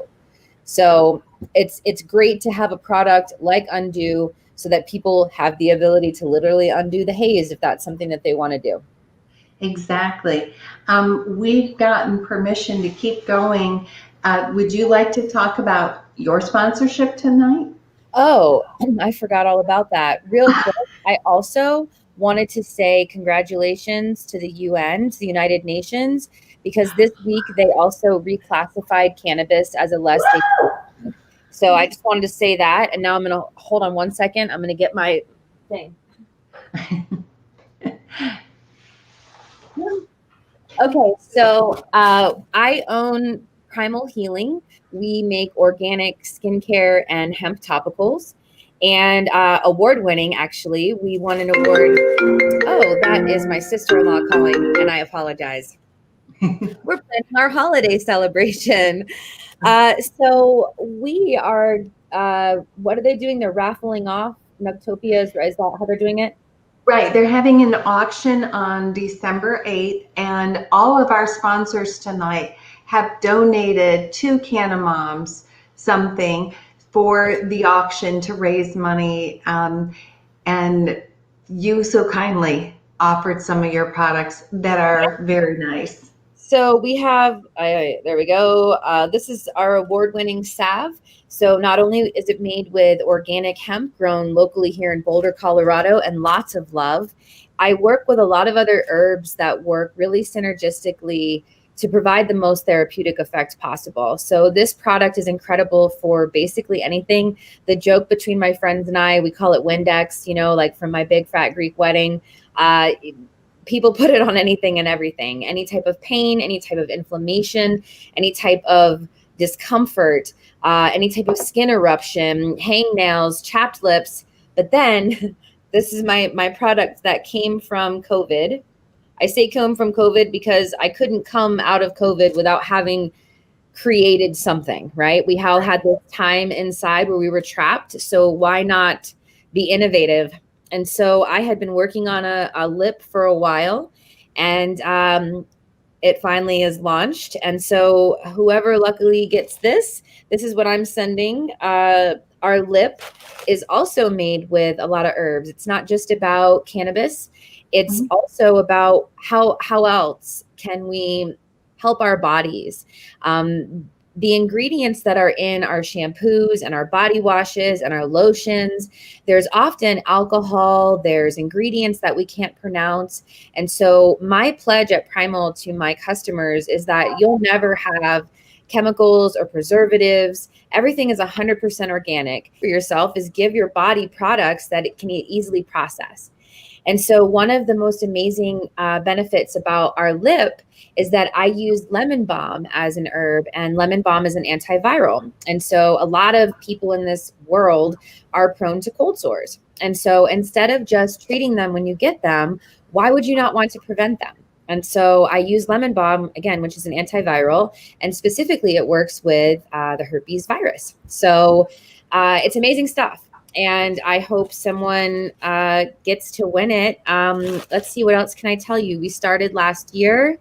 So it's great to have a product like Undo so that people have the ability to literally undo the haze if that's something that they want to do. Exactly. We've gotten permission to keep going. Would you like to talk about your sponsorship tonight? Oh, I forgot all about that. Real quick, I also wanted to say congratulations to the UN, to the United Nations, because this week they also reclassified cannabis as a less dangerous. So I just wanted to say that. And now I'm going to hold on one second. I'm going to get my thing. Okay, so I own Primal Healing. We make organic skincare and hemp topicals, and award-winning, actually. We won an award. Oh, that is my sister-in-law calling, and I apologize. We're planning our holiday celebration. So we are, what are they doing? They're raffling off Nugtopia. Is that how they're doing it? Right. They're having an auction on December 8th, and all of our sponsors tonight have donated to Canna Moms something for the auction to raise money. And you so kindly offered some of your products that are very nice. So we have, there we go. This is our award-winning salve. So not only is it made with organic hemp grown locally here in Boulder, Colorado, and lots of love, I work with a lot of other herbs that work really synergistically to provide the most therapeutic effect possible. So this product is incredible for basically anything. The joke between my friends and I, we call it Windex, you know, like from my big fat Greek wedding. People put it on anything and everything, any type of pain, any type of inflammation, any type of discomfort, any type of skin eruption, hangnails, chapped lips. But then this is my product that came from COVID. I say come from COVID because I couldn't come out of COVID without having created something, right? We all had this time inside where we were trapped. So why not be innovative? And so I had been working on a lip for a while, and it finally is launched. And so whoever luckily gets this is what I'm sending. Our lip is also made with a lot of herbs. It's not just about cannabis. It's also about how else can we help our bodies. The ingredients that are in our shampoos and our body washes and our lotions, there's often alcohol, there's ingredients that we can't pronounce. And so my pledge at Primal to my customers is that you'll never have chemicals or preservatives. Everything is 100% organic. For yourself is give your body products that it can easily process. And so one of the most amazing benefits about our lip is that I use lemon balm as an herb, and lemon balm is an antiviral. And so a lot of people in this world are prone to cold sores. And so instead of just treating them when you get them, why would you not want to prevent them? And so I use lemon balm, again, which is an antiviral, and specifically it works with the herpes virus. So It's amazing stuff. And I hope someone gets to win it. Let's see, what else can I tell you? We started last year.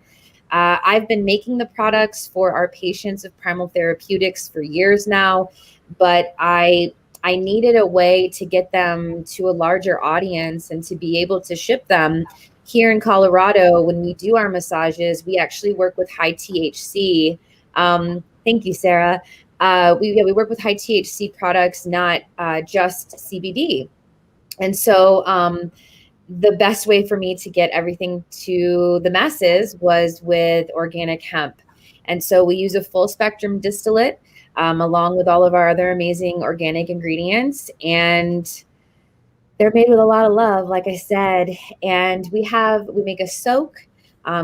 I've been making the products for our patients of Primal Therapeutics for years now, but I needed a way to get them to a larger audience and to be able to ship them. Here in Colorado, when we do our massages, we actually work with high THC. Thank you, Sarah. We work with high THC products, not just CBD. And so the best way for me to get everything to the masses was with organic hemp. And so we use a full spectrum distillate along with all of our other amazing organic ingredients. And they're made with a lot of love, like I said. And we make a soak,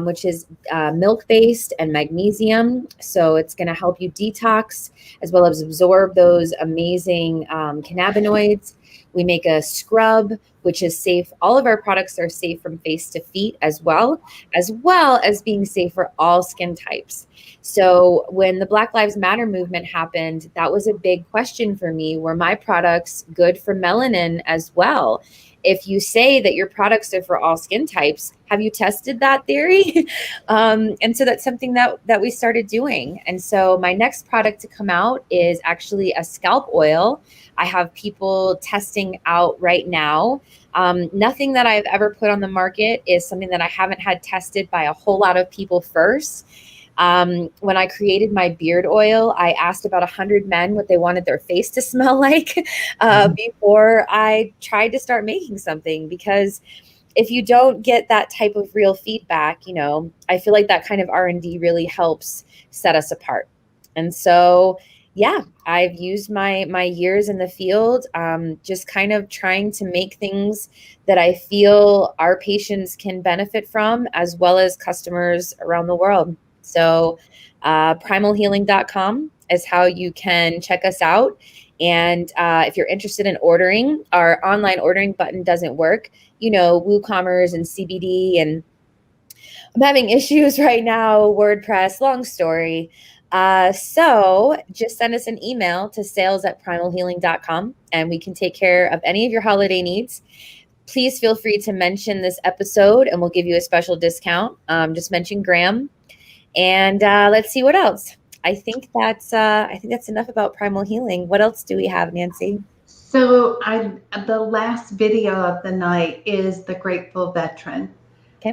which is milk-based and magnesium. So it's going to help you detox as well as absorb those amazing cannabinoids. We make a scrub, which is safe. All of our products are safe from face to feet as well as being safe for all skin types. So when the Black Lives Matter movement happened, that was a big question for me. Were my products good for melanin as well? If you say that your products are for all skin types, have you tested that theory? And so that's something that we started doing. And so my next product to come out is actually a scalp oil. I have people testing out right now. Nothing that I've ever put on the market is something that I haven't had tested by a whole lot of people first. When I created my beard oil, I asked about 100 men what they wanted their face to smell like before I tried to start making something, because if you don't get that type of real feedback, I feel like that kind of R&D really helps set us apart. And so, yeah, I've used my years in the field, just kind of trying to make things that I feel our patients can benefit from, as well as customers around the world. So primalhealing.com is how you can check us out. And if you're interested in ordering, our online ordering button doesn't work. WooCommerce and CBD, and I'm having issues right now, WordPress, long story. So just send us an email to sales@primalhealing.com and we can take care of any of your holiday needs. Please feel free to mention this episode and we'll give you a special discount. Just mention Graham. And let's see what else. I think that's enough about Primal Healing. What else do we have, Nancy? So the last video of the night is the Grateful Veteran. Okay.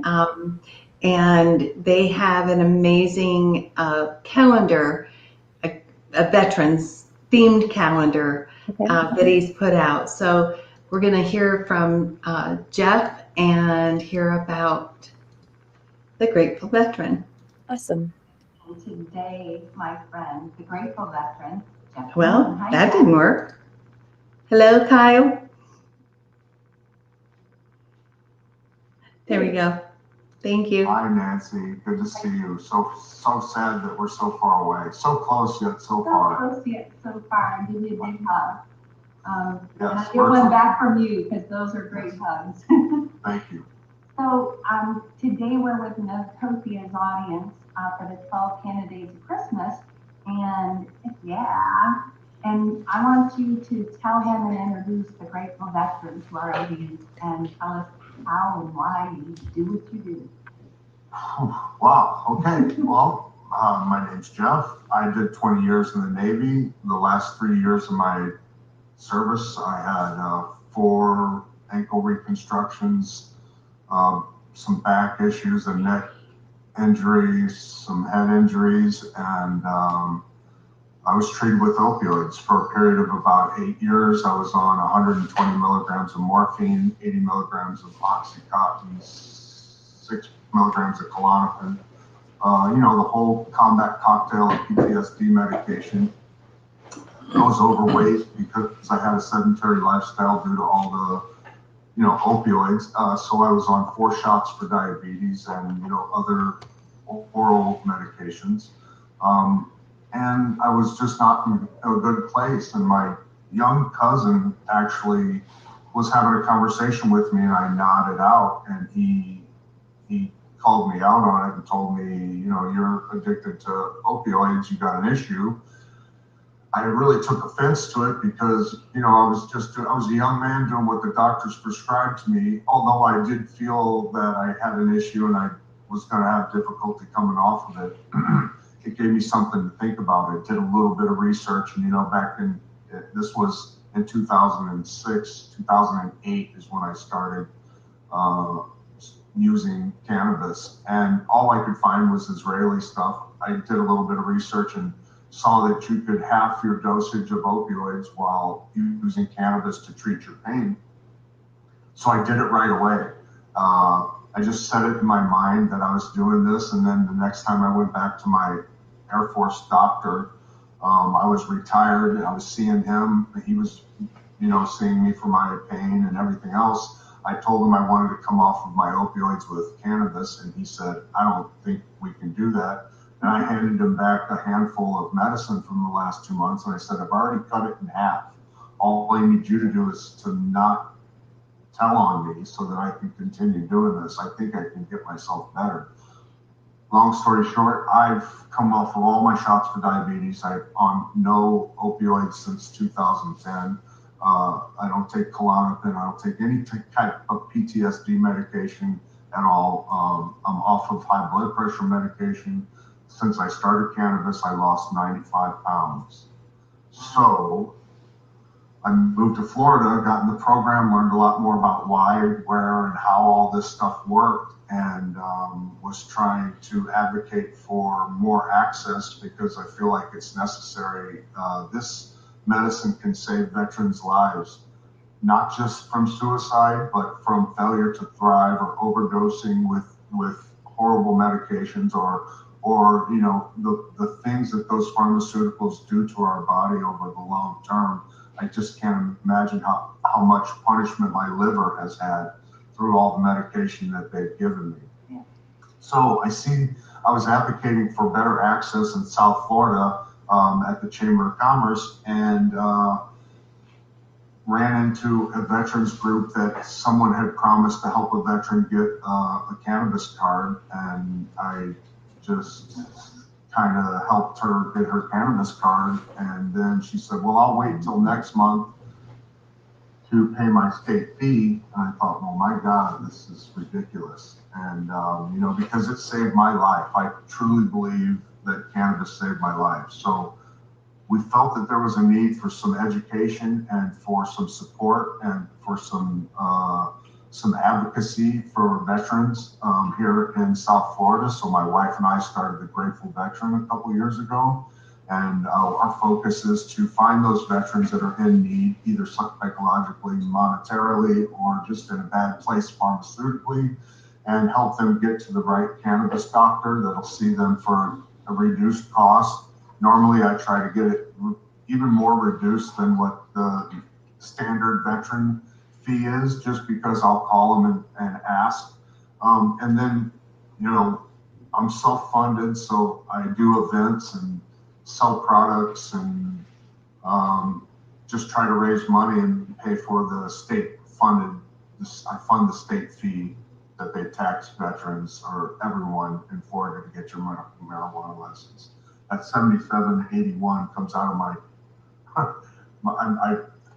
And they have an amazing calendar, a veterans themed calendar that he's put out. So we're going to hear from Jeff and hear about the Grateful Veteran. Awesome. And today, my friend, the Grateful Veteran, Jeff. Well, Hi, that Jeff. didn't work. Hello, Kyle. There we go. Thank you. Hi, Nancy. Good to see you. So sad that we're so far away. So close yet so far. So close yet so far. I'll give you a big hug. And Yes, I'll get one back from you because those are great hugs. Thank you. So today we're with Nugtopia's audience for the 12 Canna Days of Christmas. And and I want you to tell him and introduce the Grateful Veteran to our audience and tell us how and why you do what you do. Wow. Okay. Well, my name's Jeff. I did 20 years in the Navy. The last 3 years of my service, I had 4 ankle reconstructions, some back issues and neck injuries, some head injuries, and I was treated with opioids for a period of about 8 years. I was on 120 milligrams of morphine, 80 milligrams of Oxycontin, 6 milligrams of Klonopin. The whole combat cocktail of PTSD medication. I was overweight because I had a sedentary lifestyle due to all the, opioids. So I was on 4 shots for diabetes and, other oral medications. And I was just not in a good place. And my young cousin actually was having a conversation with me and I nodded out and he called me out on it and told me, you're addicted to opioids, you got an issue. I really took offense to it because, you know, I was a young man doing what the doctors prescribed to me, although I did feel that I had an issue and I was going to have difficulty coming off of it. It gave me something to think about. I did a little bit of research, and, you know, this was in 2006, 2008 is when I started using cannabis, and all I could find was Israeli stuff. I did a little bit of research and saw that you could half your dosage of opioids while using cannabis to treat your pain. So I did it right away. I just set it in my mind that I was doing this, and then the next time I went back to my Air Force doctor, I was retired. I was seeing him. He was, you know, seeing me for my pain and everything else. I told him I wanted to come off of my opioids with cannabis, and he said, I don't think we can do that. And I handed him back a handful of medicine from the last 2 months, and I said, I've already cut it in half. All I need you to do is to not tell on me so that I can continue doing this. I think I can get myself better. Long story short, I've come off of all my shots for diabetes. I'm on no opioids since 2010. I don't take Klonopin. I don't take any type of PTSD medication at all. I'm off of high blood pressure medication. Since I started cannabis, I lost 95 pounds. So I moved to Florida, got in the program, learned a lot more about why, where, and how all this stuff worked, and was trying to advocate for more access because I feel like it's necessary. This medicine can save veterans' lives, not just from suicide, but from failure to thrive or overdosing with horrible medications or you know, the things that those pharmaceuticals do to our body over the long term. I just can't imagine how much punishment my liver has had through all the medication that they've given me. Yeah. So I was advocating for better access in South Florida at the Chamber of Commerce, and ran into a veterans group that someone had promised to help a veteran get a cannabis card, and I just kind of helped her get her cannabis card, and then she said, well, I'll wait until next month to pay my state fee. And I thought, oh my God, this is ridiculous. And, you know, because it saved my life. I truly believe that cannabis saved my life. So we felt that there was a need for some education and for some support and for some advocacy for veterans here in South Florida. So my wife and I started the Grateful Veteran a couple years ago. And our focus is to find those veterans that are in need, either psychologically, monetarily, or just in a bad place pharmaceutically, and help them get to the right cannabis doctor that'll see them for a reduced cost. Normally, I try to get it even more reduced than what the standard veteran fee is, just because I'll call them and ask. And then, you know, I'm self-funded, so I do events and sell products and just try to raise money and pay for the state-funded. I fund the state fee that they tax veterans or everyone in Florida to get your marijuana license. That $77.81 comes out of my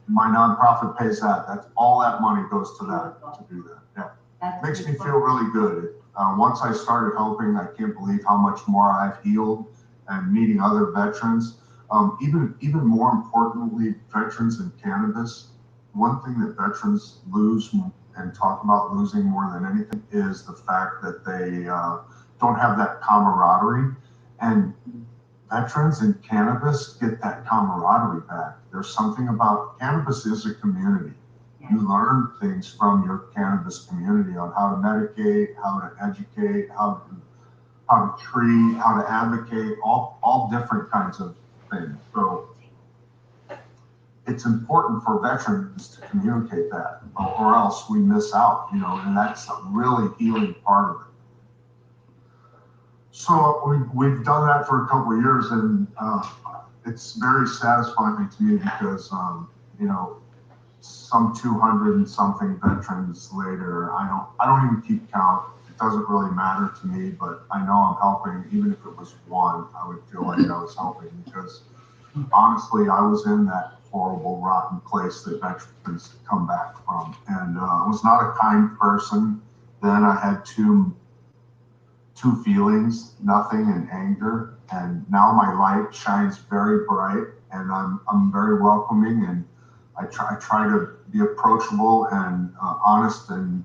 nonprofit pays that. That's all that money goes to that, to do that. Yeah, that makes me feel really good. Once I started helping, I can't believe how much more I've healed and meeting other veterans. Even more importantly, veterans in cannabis. One thing that veterans lose and talk about losing more than anything is the fact that they don't have that camaraderie. And veterans in cannabis get that camaraderie back. There's something about cannabis is a community. You learn things from your cannabis community on how to medicate, how to educate, how to treat, how to advocate, all different kinds of things. So it's important for veterans to communicate that, or else we miss out, you know, and that's a really healing part of it. So we've done that for a couple of years, and it's very satisfying to me because, you know, some 200 and something veterans later, I don't even keep count. It doesn't really matter to me, but I know I'm helping. Even if it was one, I would feel like I was helping because honestly, I was in that horrible, rotten place that veterans come back from. And I was not a kind person. Then I had two feelings, nothing and anger. And now my light shines very bright, and I'm very welcoming, and I try to be approachable and honest and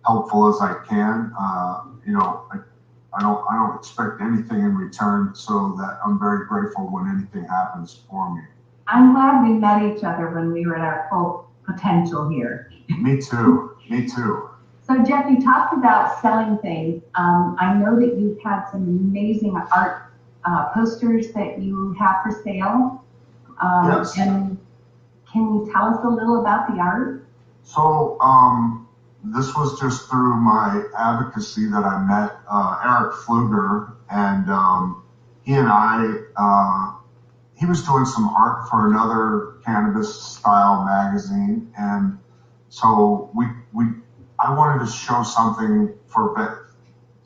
helpful as I can. I don't expect anything in return, so that I'm very grateful when anything happens for me. I'm glad we met each other when we were at our full potential here. Me too. Me too. So Jeff, you talked about selling things. I know that you've had some amazing art posters that you have for sale. Yes. And can you tell us a little about the art? So this was just through my advocacy that I met Eric Pfluger, and he and I, he was doing some art for another cannabis style magazine, and so I wanted to show something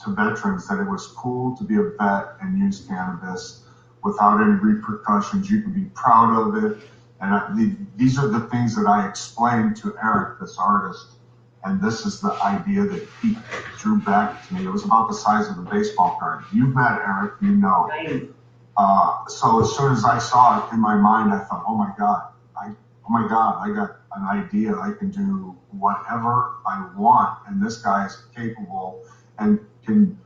to veterans, that it was cool to be a vet and use cannabis without any repercussions. You can be proud of it. And these are the things that I explained to Eric, this artist. And this is the idea that he drew back to me. It was about the size of a baseball card. You've met Eric, you know. Right. So as soon as I saw it in my mind, I thought, oh my God, I got an idea. I can do whatever I want. And this guy is capable and can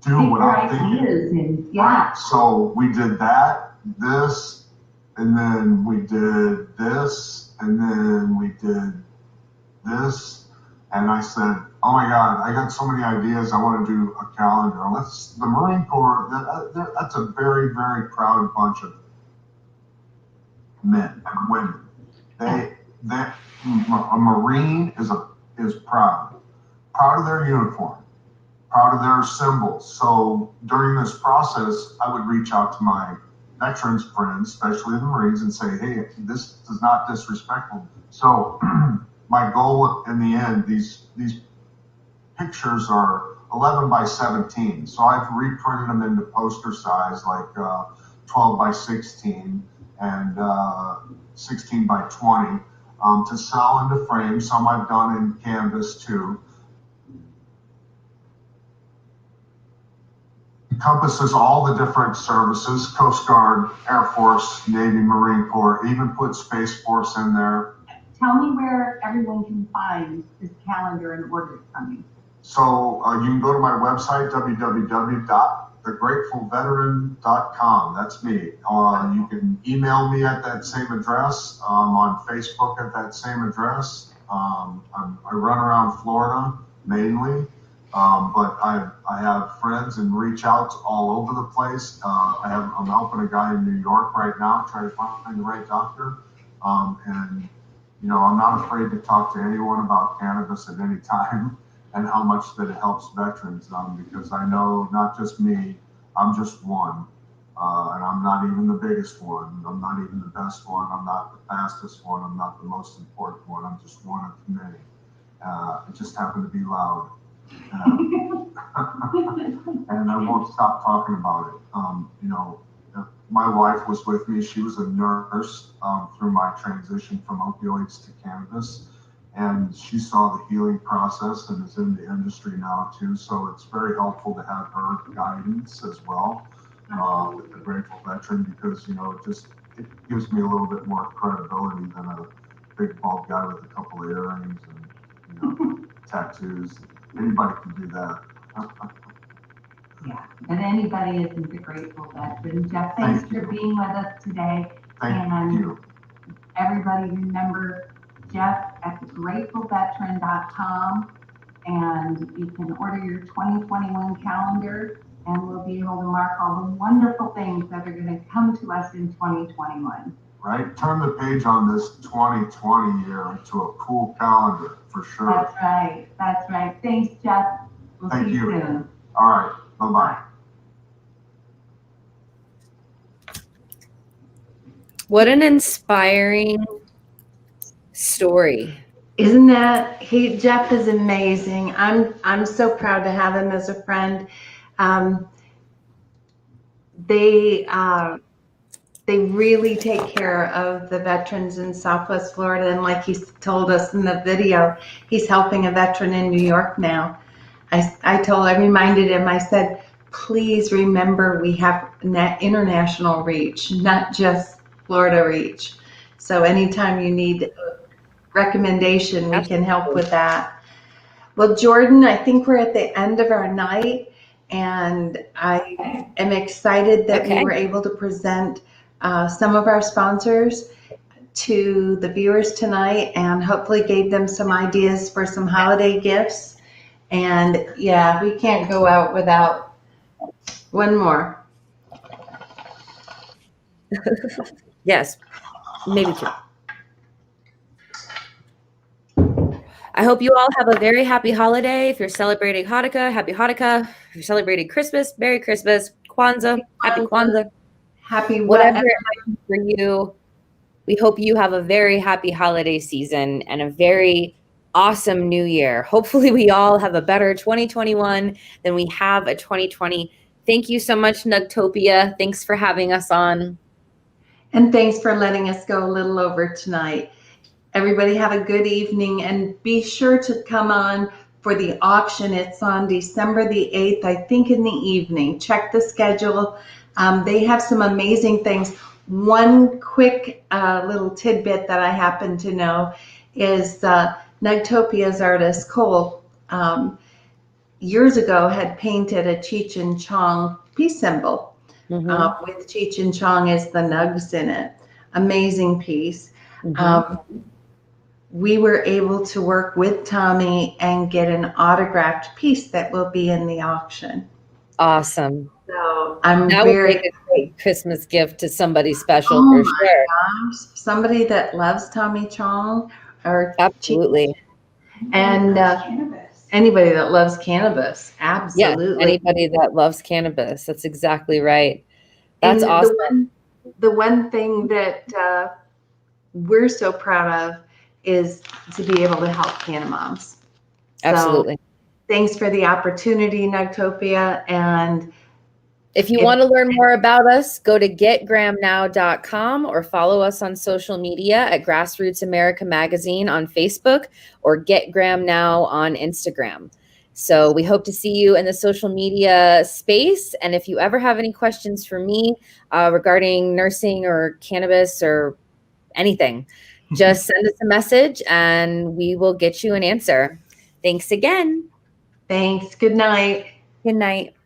do what I'm thinking. Yeah. So we did that, this, and then we did this, and then we did this. And I said, oh my God, I got so many ideas. I want to do a calendar. The Marine Corps, that's a very, very proud bunch of men and women. A Marine is proud of their uniform, proud of their symbols. So during this process, I would reach out to my veterans friends, especially the Marines, and say, hey, this is not disrespectful. So my goal in the end, these pictures are 11 by 17. So I've reprinted them into poster size, like 12 by 16 and 16 by 20 to sell into frames. Some I've done in canvas too. Encompasses all the different services: Coast Guard, Air Force, Navy, Marine Corps, even put Space Force in there. Tell me where everyone can find this calendar and order it from you. So you can go to my website, www.thegratefulveteran.com. That's me. You can email me at that same address. On Facebook at that same address. I run around Florida mainly, but I have friends and reach outs all over the place. I'm helping a guy in New York right now, trying to find the right doctor. And I'm not afraid to talk to anyone about cannabis at any time, and how much that it helps veterans, because I know not just me, I'm just one, and I'm not even the biggest one, I'm not even the best one, I'm not the fastest one, I'm not the most important one, I'm just one of many. It just happened to be loud. And I won't stop talking about it. My wife was with me, she was a nurse through my transition from opioids to cannabis. And she saw the healing process and is in the industry now too. So it's very helpful to have her guidance as well with the Grateful Veteran, because it gives me a little bit more credibility than a big bald guy with a couple of earrings and tattoos. Anybody can do that. Yeah, but anybody isn't a Grateful Veteran. Jeff, thanks for being with us today. Thank you. Everybody remember Jeff at thegratefulveteran.com, and you can order your 2021 calendar, and we'll be able to mark all the wonderful things that are going to come to us in 2021. Right? Turn the page on this 2020 year into a cool calendar for sure. That's right. That's right. Thanks, Jeff. We'll see you soon. All right. Bye-bye. What an inspiring story. Isn't that, Jeff is amazing. I'm so proud to have him as a friend. They really take care of the veterans in Southwest Florida. And like he told us in the video, he's helping a veteran in New York now. I reminded him, I said, please remember we have international reach, not just Florida reach. So anytime you need a recommendation, we can help with that. Well, Jordan, I think we're at the end of our night, and I am excited that we were able to present some of our sponsors to the viewers tonight and hopefully gave them some ideas for some holiday gifts. And yeah, we can't go out without one more. Yes, maybe two. I hope you all have a very happy holiday. If you're celebrating Hanukkah, happy Hanukkah. If you're celebrating Christmas, Merry Christmas. Kwanzaa, happy Kwanzaa. Happy whatever it might be for you. We hope you have a very happy holiday season and a very awesome new year. Hopefully we all have a better 2021 than we have a 2020. Thank you so much, Nugtopia. Thanks for having us on. And thanks for letting us go a little over tonight. Everybody have a good evening, and be sure to come on for the auction. It's on December the 8th, I think, in the evening. Check the schedule. They have some amazing things. One quick little tidbit that I happen to know is Nugtopia's artist, Cole, years ago had painted a Cheech and Chong peace symbol with Cheech and Chong as the nugs in it. Amazing piece. We were able to work with Tommy and get an autographed piece that will be in the auction. Awesome. So that would make a great Christmas gift to somebody special for sure. Gosh. Somebody that loves Tommy Chong or absolutely. And anybody that loves cannabis, absolutely. Yes, anybody that loves cannabis. That's exactly right. That's and awesome. The one thing that we're so proud of is to be able to help Canna moms. Absolutely. So, thanks for the opportunity, Nugtopia. And if you want to learn more about us, go to getgramnow.com or follow us on social media at Grassroots America Magazine on Facebook or Get Gram Now on Instagram. So we hope to see you in the social media space. And if you ever have any questions for me regarding nursing or cannabis or anything, just send us a message and we will get you an answer. Thanks again. Thanks. Good night. Good night.